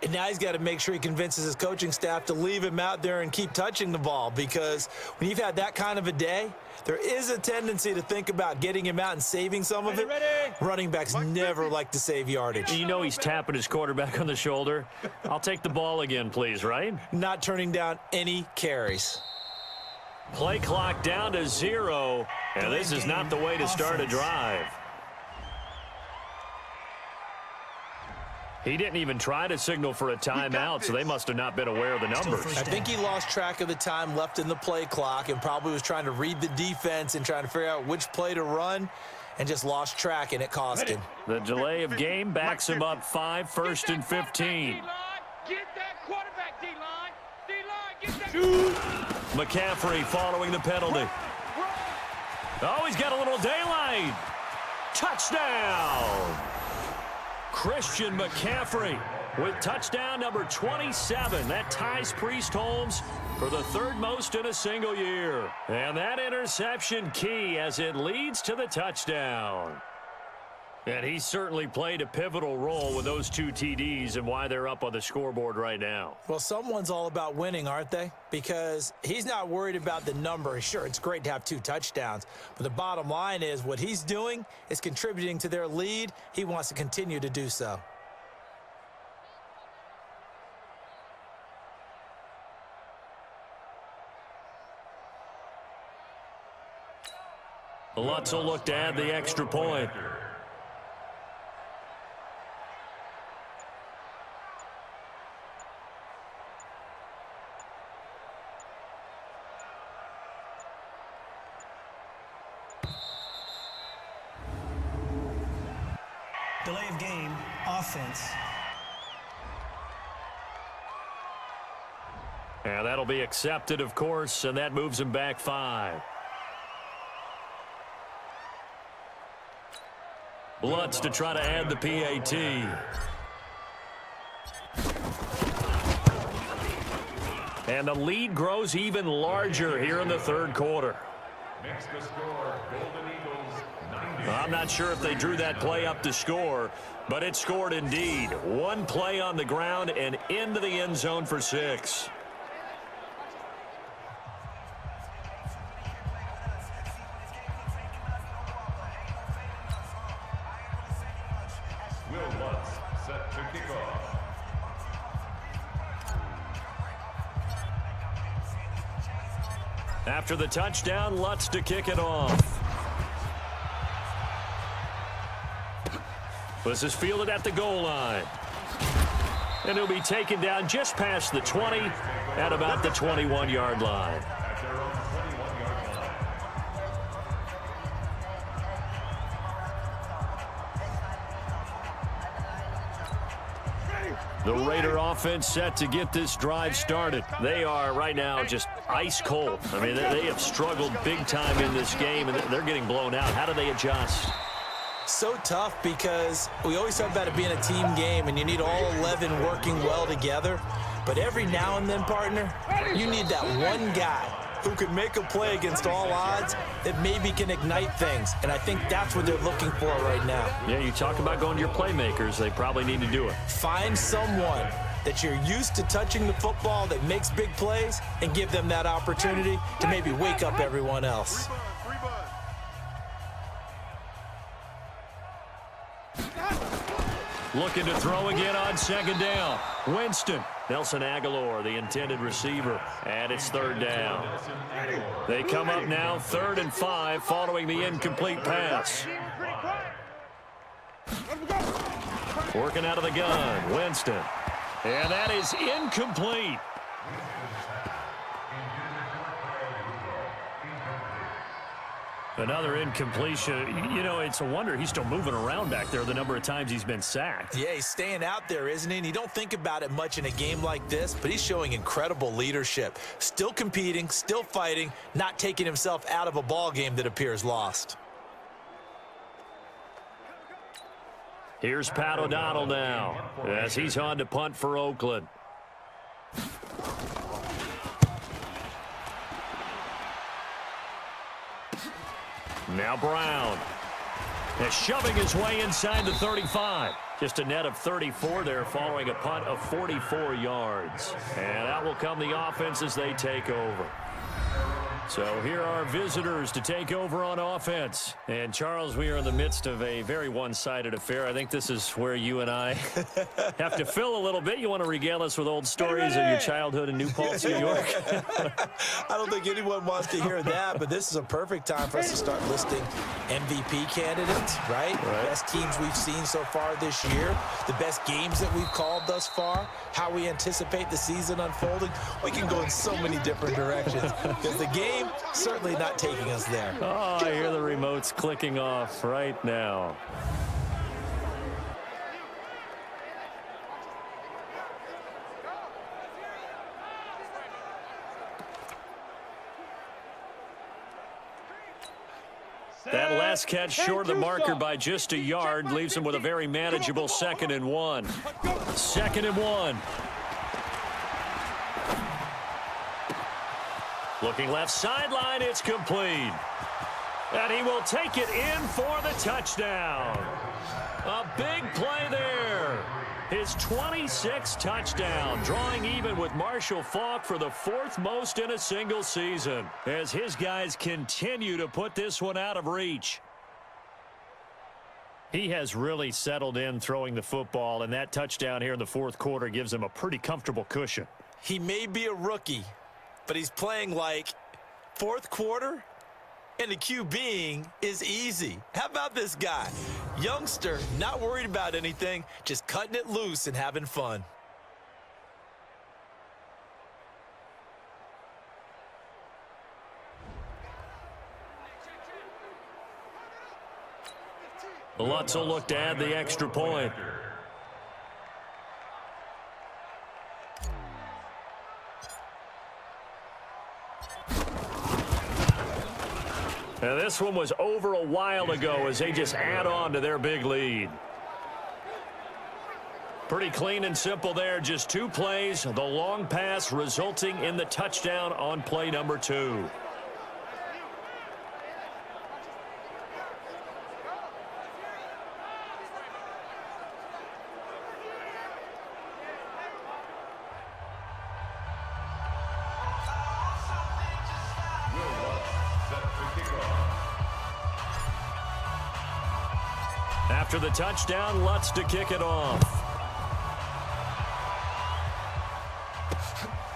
And now he's got to make sure he convinces his coaching staff to leave him out there and keep touching the ball, because when you've had that kind of a day, there is a tendency to think about getting him out and saving some of it. Running backs never like to save yardage.
You know he's tapping his quarterback on the shoulder. I'll take the ball again, please, right?
Not turning down any carries.
Play clock down to 0, and this is not the way to start a drive. He didn't even try to signal for a timeout, so they must have not been aware of the numbers.
I think he lost track of the time left in the play clock and probably was trying to read the defense and trying to figure out which play to run, and just lost track, and it cost him.
The delay of game backs him up 5, 1st and 15.
Get that quarterback, D-line. D-line, get that.
McCaffrey following the penalty. Oh, he's got a little daylight. Touchdown! Christian McCaffrey with touchdown number 27. That ties Priest Holmes for the 3rd most in a single year. And that interception key as it leads to the touchdown. And he certainly played a pivotal role with those 2 TDs and why they're up on the scoreboard right now.
Well, someone's all about winning, aren't they? Because he's not worried about the number. Sure, it's great to have 2 touchdowns, but the bottom line is what he's doing is contributing to their lead. He wants to continue to do so.
Lutz will look to add the extra point.
Delay of game, offense.
And that'll be accepted, of course, and that moves him back 5. Lutz to try to add the PAT. And the lead grows even larger here in the 3rd quarter.
Makes the score Golden Eagles 90.
I'm not sure if they drew that play up to score, but it scored indeed. One play on the ground and into the end zone for 6.
Will Lutz set to kick off.
After the touchdown, Lutz to kick it off. This is fielded at the goal line. And he'll be taken down just past the 20 at about the 21-yard line.
At their own 21-yard line.
The Raider offense set to get this drive started. They are right now just ice cold. I mean, they have struggled big time in this game, and they're getting blown out. How do they adjust?
So tough because we always talk about it being a team game, and you need all 11 working well together. But every now and then, partner, you need that one guy who can make a play against all odds that maybe can ignite things. And I think that's what they're looking for right now.
Yeah, you talk about going to your playmakers. They probably need to do it.
Find someone that you're used to touching the football that makes big plays and give them that opportunity to maybe wake up everyone else.
Looking to throw again on second down. Winston. Nelson Aguilar, the intended receiver. And it's third down. They come up now 3rd and 5 following the incomplete pass. Working out of the gun. Winston. And that is incomplete. Another incompletion. You know, it's a wonder he's still moving around back there the number of times he's been sacked.
Yeah, he's staying out there, isn't he? And you don't think about it much in a game like this, but he's showing incredible leadership. Still competing, still fighting, not taking himself out of a ball game that appears lost.
Here's Pat O'Donnell now as he's on to punt for Oakland. Now Brown is shoving his way inside the 35. Just a net of 34 there following a punt of 44 yards. And out will come the offense as they take over. So here are visitors to take over on offense. And, Charles, we are in the midst of a very one-sided affair. I think this is where you and I have to fill a little bit. You want to regale us with old stories of your childhood in New Paltz, New York?
I don't think anyone wants to hear that, but this is a perfect time for us to start listing MVP candidates, right? The best teams we've seen so far this year, the best games that we've called thus far, how we anticipate the season unfolding. We can go in so many different directions because the game certainly not taking us there.
Oh, I hear the remotes clicking off right now. That last catch short of the marker by just a yard leaves him with a very manageable 2nd and 1. 2nd and 1. Looking left sideline, it's complete. And he will take it in for the touchdown. A big play there. His 26th touchdown, drawing even with Marshall Faulk for the 4th most in a single season, as his guys continue to put this one out of reach. He has really settled in throwing the football, and that touchdown here in the 4th quarter gives him a pretty comfortable cushion.
He may be a rookie, but he's playing like 4th quarter, and the QBing is easy. How about this guy? Youngster, not worried about anything, just cutting it loose and having fun.
Lutz will look to add the extra point. And this one was over a while ago as they just add on to their big lead. Pretty clean and simple there. Just 2 plays. The long pass resulting in the touchdown on play number 2. After the touchdown, Lutz to kick it off.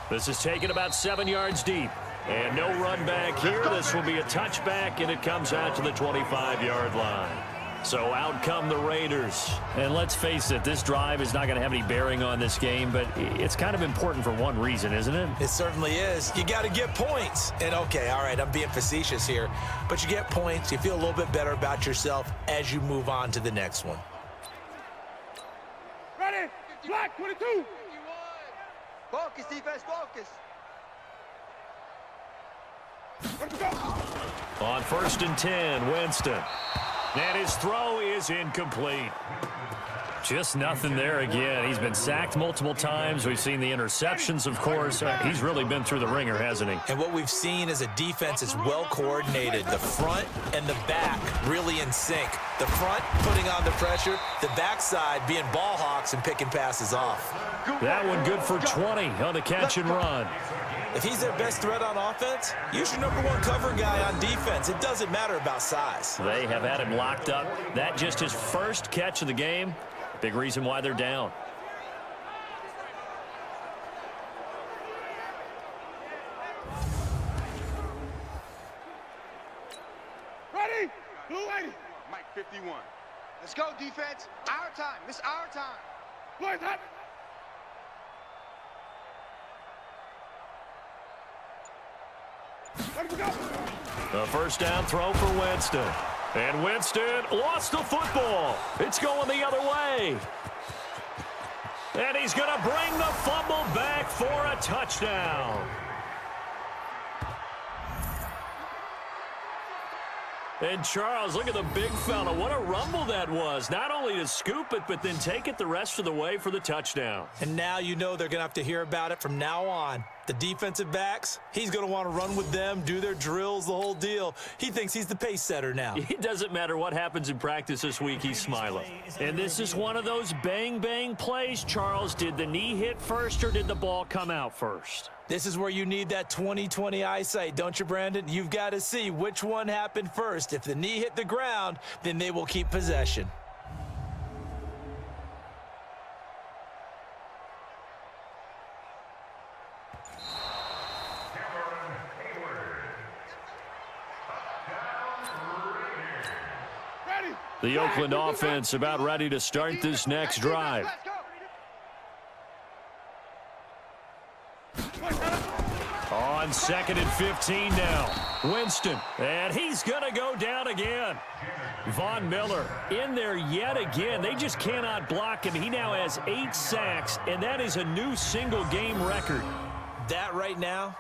This is taken about 7 yards deep. And no run back here. This will be a touchback, and it comes out to the 25-yard line. So out come the Raiders.
And let's face it, this drive is not going to have any bearing on this game, but it's kind of important for one reason, isn't it?
It certainly is. You got to get points. And, okay, all right, I'm being facetious here. But you get points. You feel a little bit better about yourself as you move on to the next one.
Ready? Black 22.
Focus, defense, focus.
Let's go.
On 1st and 10, Winston. And his throw is incomplete.
Just nothing there again. He's been sacked multiple times. We've seen the interceptions, of course. He's really been through the ringer, hasn't he?
And what we've seen is a defense that's well coordinated. The front and the back really in sync. The front putting on the pressure, the backside being ball hawks and picking passes off.
That one good for 20 on the catch and run.
If he's their best threat on offense, use your #1 cover guy on defense. It doesn't matter about size.
They have had him locked up. That just his first catch of the game. Big reason why they're down.
Ready? Blue 80.
Mike 51. Let's go, defense. Our time. It's our time.
Boys, hot. Let's go.
A first down throw for Winston. And Winston lost the football. It's going the other way. And he's going to bring the fumble back for a touchdown. And Charles, look at the big fella. What a rumble that was. Not only to scoop it, but then take it the rest of the way for the touchdown.
And now you know they're going to have to hear about it from now on. The defensive backs, he's going to want to run with them, do their drills, the whole deal. He thinks he's the pace setter now.
It doesn't matter what happens in practice this week, he's smiling. And this is one of those bang-bang plays, Charles. Did the knee hit first or did the ball come out first?
This is where you need that 20/20 eyesight, don't you, Brandon? You've got to see which one happened first. If the knee hit the ground, then they will keep possession.
Ready?
The Oakland offense about ready to start this next drive.
Let's go.
On 2nd and 15 now. Winston, and he's going to go down again. Von Miller in there yet again. They just cannot block him. He now has 8 sacks, and that is a new single-game record.
That right now,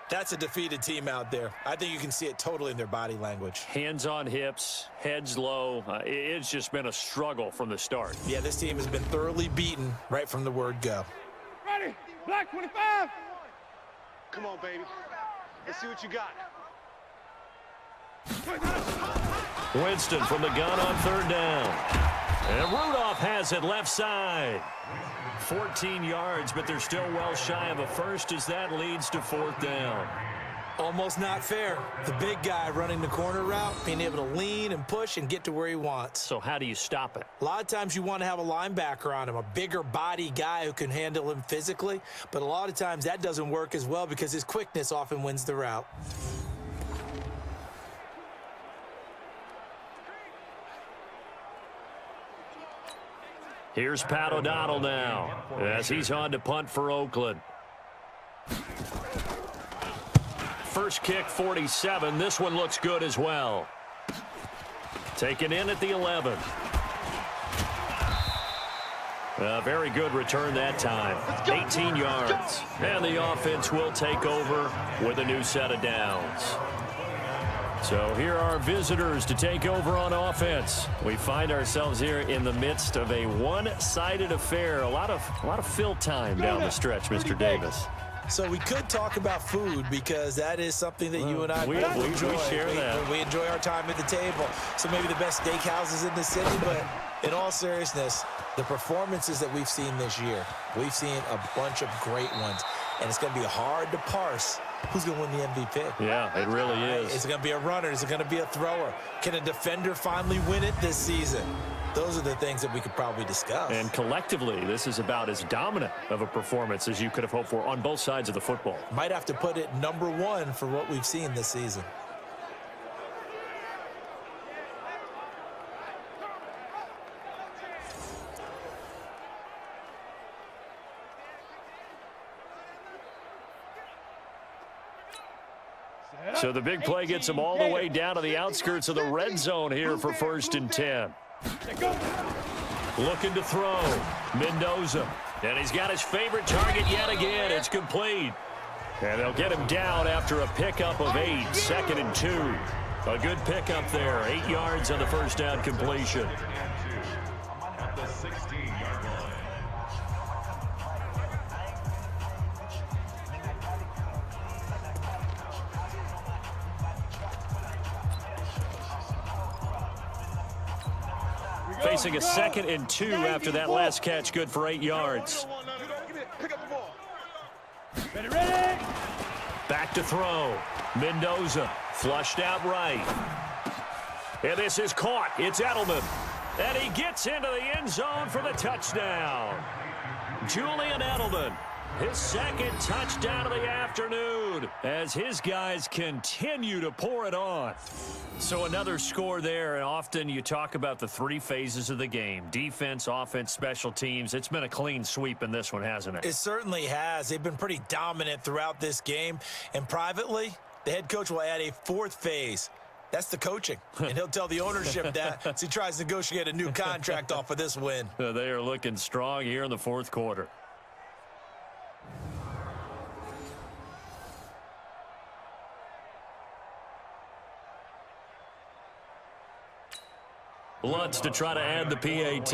that's a defeated team out there. I think you can see it totally in their body language.
Hands on hips, heads low. It's just been a struggle from the start.
Yeah, this team has been thoroughly beaten right from the word go.
Ready? Black 25.
Come on, baby. Let's see what you got.
Winston from the gun on 3rd down. And Rudolph has it left side. 14 yards, but they're still well shy of a first as that leads to 4th down.
Almost not fair. The big guy running the corner route, being able to lean and push and get to where he wants.
So how do you stop it?
A lot of times you want to have a linebacker on him, a bigger body guy who can handle him physically, but a lot of times that doesn't work as well because his quickness often wins the route.
Here's Pat O'Donnell now as he's on to punt for Oakland. First kick, 47. This one looks good as well. Taken in at the 11. A very good return that time. 18 yards. And the offense will take over with a new set of downs. So here are visitors to take over on offense. We find ourselves here in the midst of a one-sided affair. A lot of fill time down the stretch, Mr. Davis.
So we could talk about food because that is something that you and I
we
enjoy.
share that.
We enjoy our time at the table. So maybe the best steakhouses in the city, but in all seriousness, the performances that we've seen this year, we've seen a bunch of great ones, and it's going to be hard to parse who's going to win the MVP.
Yeah, it really is.
Is it going to be a runner? Is it going to be a thrower? Can a defender finally win it this season? Those are the things that we could probably discuss.
And collectively, this is about as dominant of a performance as you could have hoped for on both sides of the football.
Might have to put it number one for what we've seen this season.
So the big play gets him all the way down to the outskirts of the red zone here for 1st and 10. Looking to throw. Mendoza. And he's got his favorite target yet again. It's complete. And they'll get him down after a pickup of 8. 2nd and 2. A good pickup there. 8 yards on the first down completion.
At the 16-yard line.
Facing a 2nd and 2 after that last catch. Good for 8 yards. Back to throw. Mendoza flushed out right. And this is caught. It's Edelman. And he gets into the end zone for the touchdown. Julian Edelman. His 2nd touchdown of the afternoon as his guys continue to pour it on. So another score there, and often you talk about the 3 phases of the game. Defense, offense, special teams. It's been a clean sweep in this one, hasn't it?
It certainly has. They've been pretty dominant throughout this game. And privately, the head coach will add a 4th phase. That's the coaching. And he'll tell the ownership that as he tries to negotiate a new contract off of this win.
They are looking strong here in the 4th quarter. Lutz to try to add the PAT.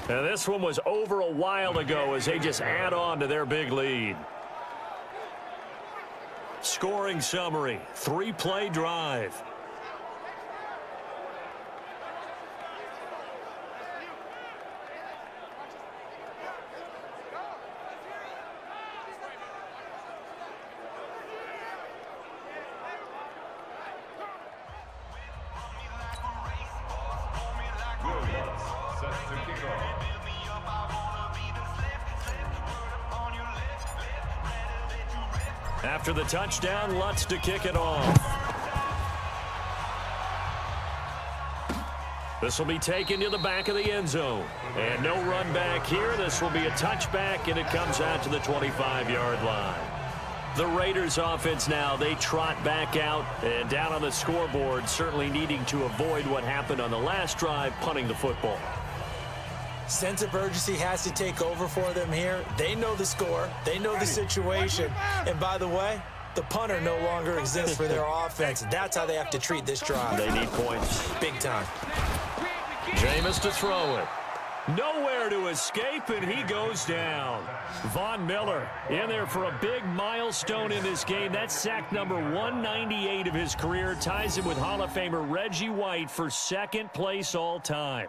And this one was over a while ago as they just add on to their big lead. Scoring summary, 3-play drive. After the touchdown, Lutz to kick it off. This will be taken to the back of the end zone. And no run back here. This will be a touchback, and it comes out to the 25-yard line. The Raiders offense now, they trot back out and down on the scoreboard, certainly needing to avoid what happened on the last drive, punting the football.
Sense of urgency has to take over for them here. They know the score. They know the situation. And by the way, the punter no longer exists for their offense. That's how they have to treat this drive.
They need points.
Big time.
Jameis to throw it. Nowhere to escape, and he goes down. Von Miller in there for a big milestone in this game. That's sack number 198 of his career. Ties him with Hall of Famer Reggie White for 2nd place all time.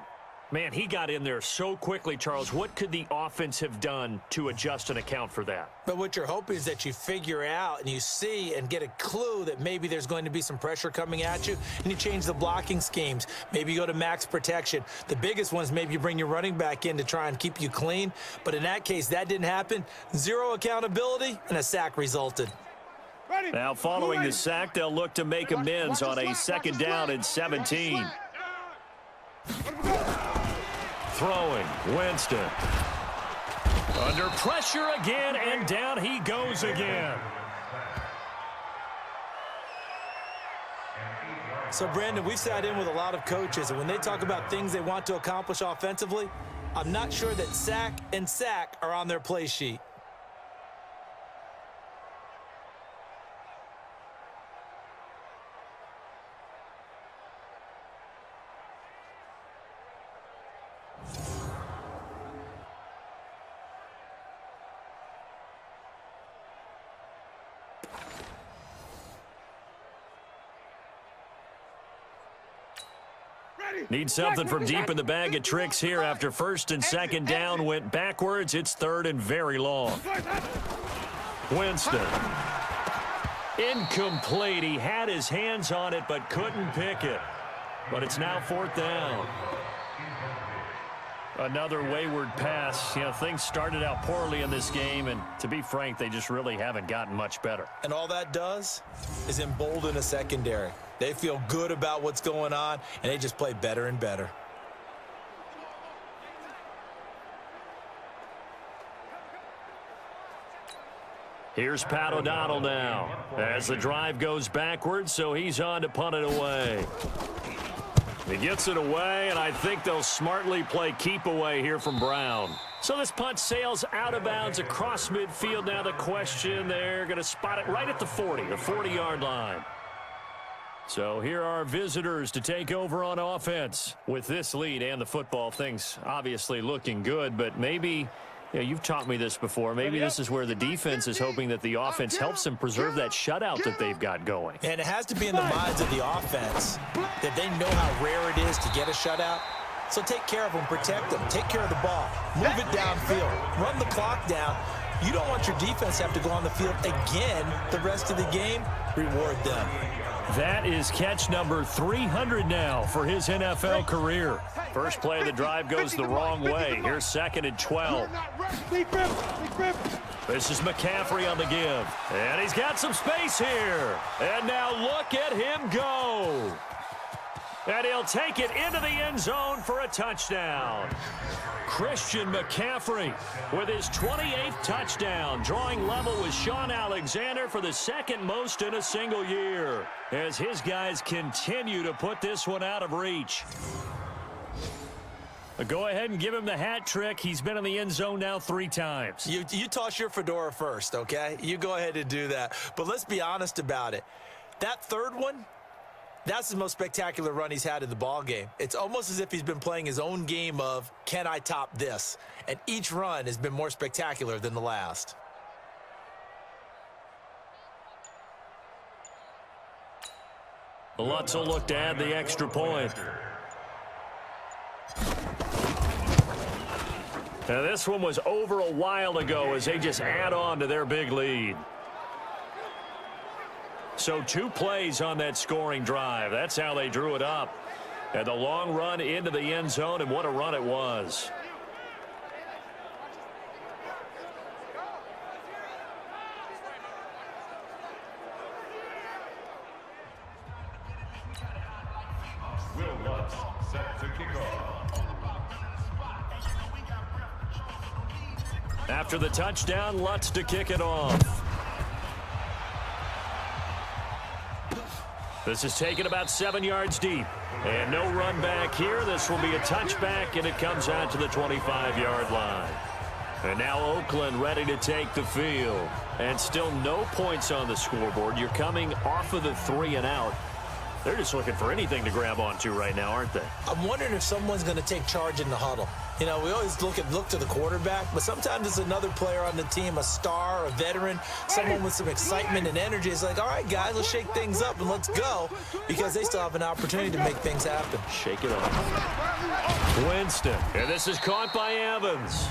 Man, he got in there so quickly, Charles. What could the offense have done to adjust and account for that?
But what you're hoping is that you figure out and you see and get a clue that maybe there's going to be some pressure coming at you, and you change the blocking schemes. Maybe you go to max protection. The biggest ones, maybe you bring your running back in to try and keep you clean. But in that case, that didn't happen. 0 accountability, and a sack resulted.
Now, following the sack, they'll look to make amends on a 2nd down and 17. Throwing, Winston. Under pressure again, and down he goes again.
So, Brandon, we've sat in with a lot of coaches, and when they talk about things they want to accomplish offensively, I'm not sure that sack and sack are on their play sheet.
Need something from deep in the bag of tricks here after 1st and 2nd down went backwards. It's 3rd and very long. Winston Incomplete. He had his hands on it but couldn't pick it. But it's now 4th down. Another wayward pass. You know, things started out poorly in this game, and to be frank, they just really haven't gotten much better.
And all that does is embolden a secondary. They feel good about what's going on, and they just play better and better.
Here's Pat O'Donnell now as the drive goes backwards, so he's on to punt it away. He gets it away, and I think they'll smartly play keep away here from Brown. So this punt sails out of bounds across midfield. Now the question, they're going to spot it right at the 40, the 40-yard line. So here are visitors to take over on offense. With this lead and the football, things obviously looking good, but maybe... Yeah, you've taught me this before. Maybe this is where the defense is hoping that the offense helps them preserve that shutout that they've got going.
And it has to be in the minds of the offense that they know how rare it is to get a shutout. So take care of them, protect them, take care of the ball, move it downfield, run the clock down. You don't want your defense to have to go on the field again the rest of the game. Reward them.
That is catch number 300 now for his NFL career. First play of the drive goes the wrong way. Here's 2nd and 12. This is McCaffrey on the give. And he's got some space here. And now look at him go. And he'll take it into the end zone for a touchdown. Christian McCaffrey with his 28th touchdown, drawing level with Sean Alexander for the 2nd most in a single year, as his guys continue to put this one out of reach. Go ahead and give him the hat trick. He's been in the end zone now 3 times.
You toss your fedora first, okay? You go ahead and do that. But let's be honest about it. That 3rd one, that's the most spectacular run he's had in the ball game. It's almost as if he's been playing his own game of, can I top this? And each run has been more spectacular than the last.
Lutz will look to add the extra point. Now this one was over a while ago as they just add on to their big lead. So 2 plays on that scoring drive. That's how they drew it up. And the long run into the end zone, and what a run it was.
Will Lutz set to kick off.
After the touchdown, Lutz to kick it off. This is taken about 7 yards deep. And no run back here. This will be a touchback, and it comes out to the 25-yard line. And now Oakland ready to take the field. And still no points on the scoreboard. You're coming off of the 3 and out. They're just looking for anything to grab onto right now, aren't they?
I'm wondering if someone's going to take charge in the huddle. You know, we always look to the quarterback, but sometimes it's another player on the team, a star, a veteran, someone with some excitement and energy. It's like, all right, guys, let's shake things up and let's go, because they still have an opportunity to make things happen.
Shake it off. Winston, and this is caught by Evans.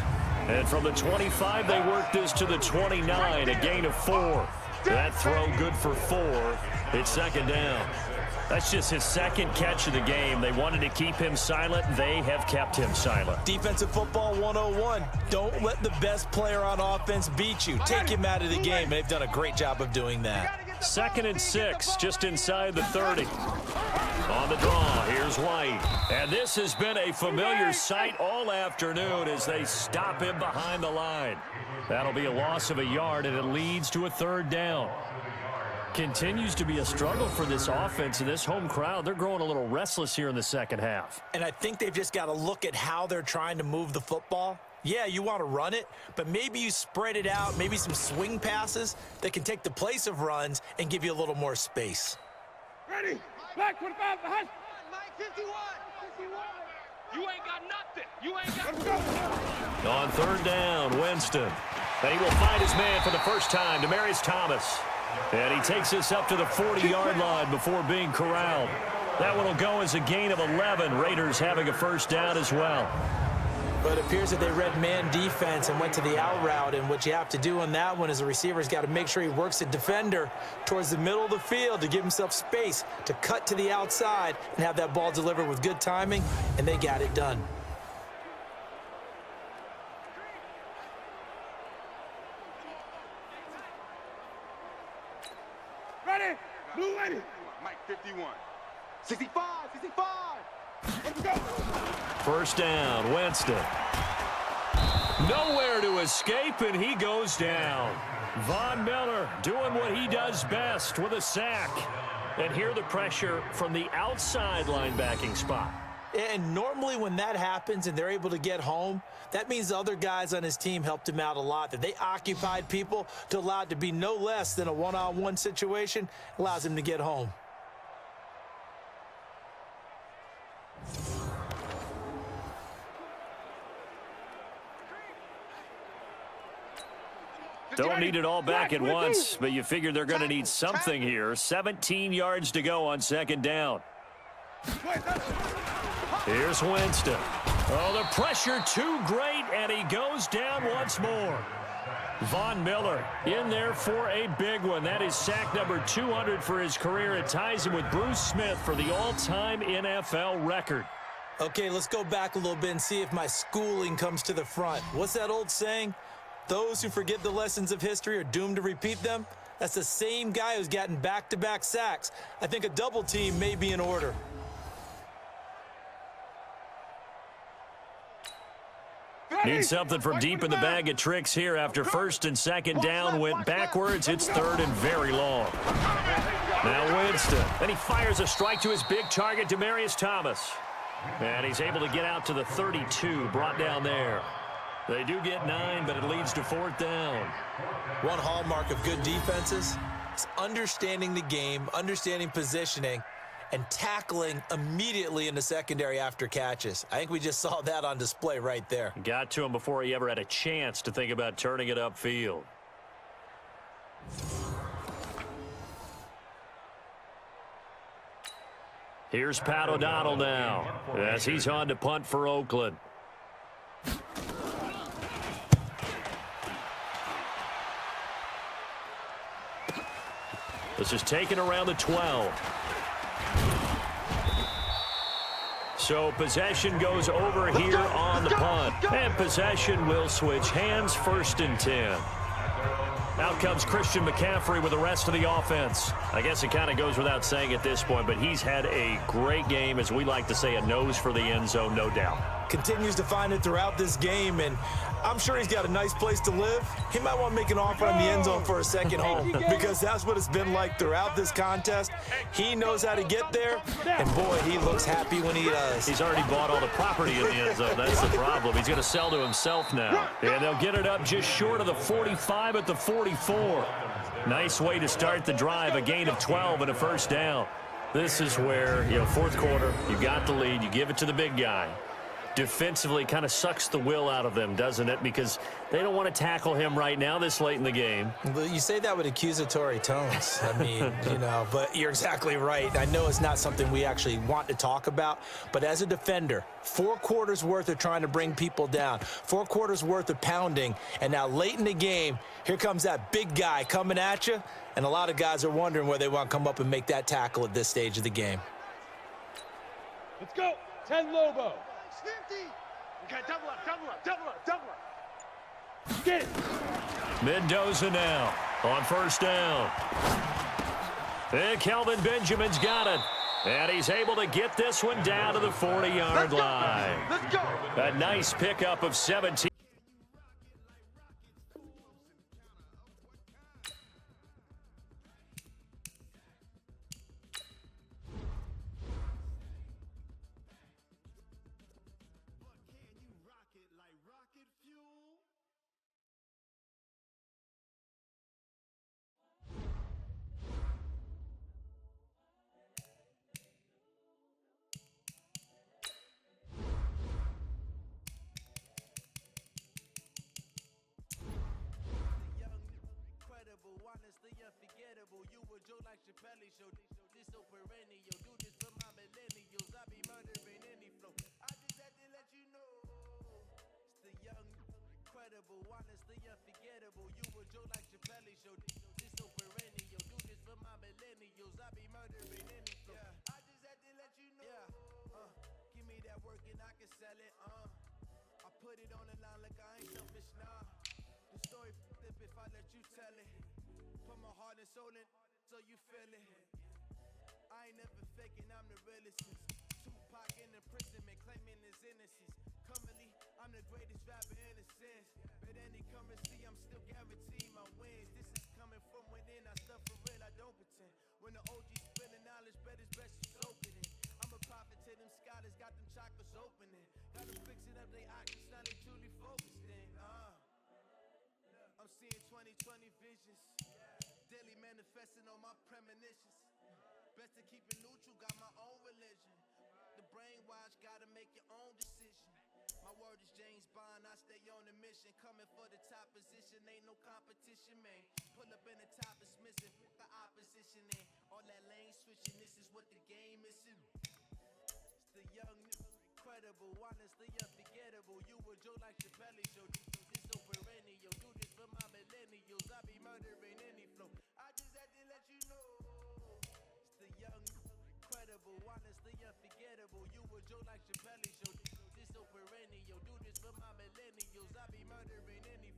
And from the 25, they work this to the 29, a gain of 4. That throw good for 4. It's 2nd down. That's just his 2nd catch of the game. They wanted to keep him silent. They have kept him silent.
Defensive football 101. Don't let the best player on offense beat you. Take him out of the game. They've done a great job of doing that.
2nd and 6, just inside the 30. On the draw, here's White. And this has been a familiar sight all afternoon as they stop him behind the line. That'll be a loss of a yard, and it leads to a 3rd down. Continues to be a struggle for this offense, and this home crowd, they're growing a little restless here in the 2nd half.
And I think they've just got to look at how they're trying to move the football. Yeah, you want to run it, but maybe you spread it out, maybe some swing passes that can take the place of runs and give you a little more space.
Ready? Black 25 behind.
Mike 51.
You ain't got nothing. You ain't got.
On 3rd down, Winston. And he will find his man for the first time, Demaryius Thomas. And he takes this up to the 40-yard line before being corralled. That one will go as a gain of 11. Raiders having a 1st down as well.
But it appears that they read man defense and went to the out route, and what you have to do on that one is the receiver's got to make sure he works the defender towards the middle of the field to give himself space to cut to the outside and have that ball delivered with good timing, and they got it done.
Ready? Blue ready. Mike 51. 65, 65. Let's go.
First down, Winston. Nowhere to escape, and he goes down. Von Miller doing what he does best with a sack. And here the pressure from the outside linebacking spot.
And normally when that happens and they're able to get home, that means the other guys on his team helped him out a lot, that they occupied people to allow it to be no less than a one-on-one situation, allows him to get home.
Don't need it all back at once, but you figure they're going to need something here. 17 yards to go on second down. Here's Winston. Oh, the pressure too great, and he goes down once more. Von Miller in there for a big one. That is sack number 200 for his career. It ties him with Bruce Smith for the all-time NFL record.
Okay, let's go back a little bit and see if my schooling comes to the front. What's that old saying? Those who forget the lessons of history are doomed to repeat them. That's the same guy who's gotten back-to-back sacks. I think a double team may be in order.
Need something from deep in the bag of tricks here after first and second down went backwards. It's third and very long. Now Winston. And he fires a strike to his big target, Demaryius Thomas. And he's able to get out to the 32, brought down there. They do get 9, but it leads to fourth down.
One hallmark of good defenses is understanding the game, understanding positioning, and tackling immediately in the secondary after catches. I think we just saw that on display right there.
Got to him before he ever had a chance to think about turning it upfield. Here's Pat O'Donnell now as he's on to punt for Oakland. This is taken around the 12. So possession goes over here on the punt. And possession will switch hands, first and 10. Out comes Christian McCaffrey with the rest of the offense. I guess it kind of goes without saying at this point, but he's had a great game, as we like to say, a nose for the end zone, no doubt.
Continues to find it throughout this game, and I'm sure he's got a nice place to live. He might want to make an offer on the end zone for a second home, because that's what it's been like throughout this contest. He knows how to get there, and boy, he looks happy when he does.
He's already bought all the property in the end zone. That's the problem. He's going to sell to himself now. And they'll get it up just short of the 45 at the 44. Nice way to start the drive, a gain of 12 and a first down. This is where, fourth quarter, you got the lead, you give it to the big guy. Defensively kind of sucks the will out of them, doesn't it? Because they don't want to tackle him right now this late in the game.
Well, you say that with accusatory tones. I mean, but you're exactly right. I know it's not something we actually want to talk about, but as a defender, 4 quarters worth of trying to bring people down, 4 quarters worth of pounding, and now late in the game, here comes that big guy coming at you, and a lot of guys are wondering where they want to come up and make that tackle at this stage of the game.
Let's go. 10 Lobo.
50. Okay, double up.
Get it.
Mendoza now on first down. And Kelvin Benjamin's got it. And he's able to get this one down to the 40-yard line.
Let's go.
A nice pickup of 17.
incredible, honestly unforgettable. You a joke like Chappelle Show. This so perennial. Do this for my millennials. I be murdering any flow. Yeah. I just had to let you know. Yeah. Give me that work and I can sell it. I put it on the line like I ain't selfish, nah. The story flip if I let you tell it. Put my heart and soul in so you feel it. I ain't never faking, I'm the realest since Tupac in imprisonment, claiming his innocence. Currently, I'm the greatest rapper in a sense. But any currency, I'm still guaranteed my wins. This is coming from within, I stuff for real, I don't pretend. When the OG spilling knowledge, bet it's best you soak it in. I'm a prophet to them scholars, got them chakras opening. Got them fixing up they octaves, now they truly focused in. I'm seeing 2020 visions. Daily manifesting on my premonitions. Best to keep it neutral, got my own religion. The brainwash, gotta make your own decision. My word is James Bond, I stay on a mission. Coming for the top position, ain't no competition, man. Pull up in the top is missing, the opposition in. All that lane switching, this is what the game is in. It's the young, incredible, honestly unforgettable. You a joke like Chappelle Show. This so perennial, do this for my millennials. I be murdering any flow. I just had to let you know. It's the young, incredible, honestly unforgettable. You a joke like Chappelle Show. This so perennial, do this for my millennials. I be murdering any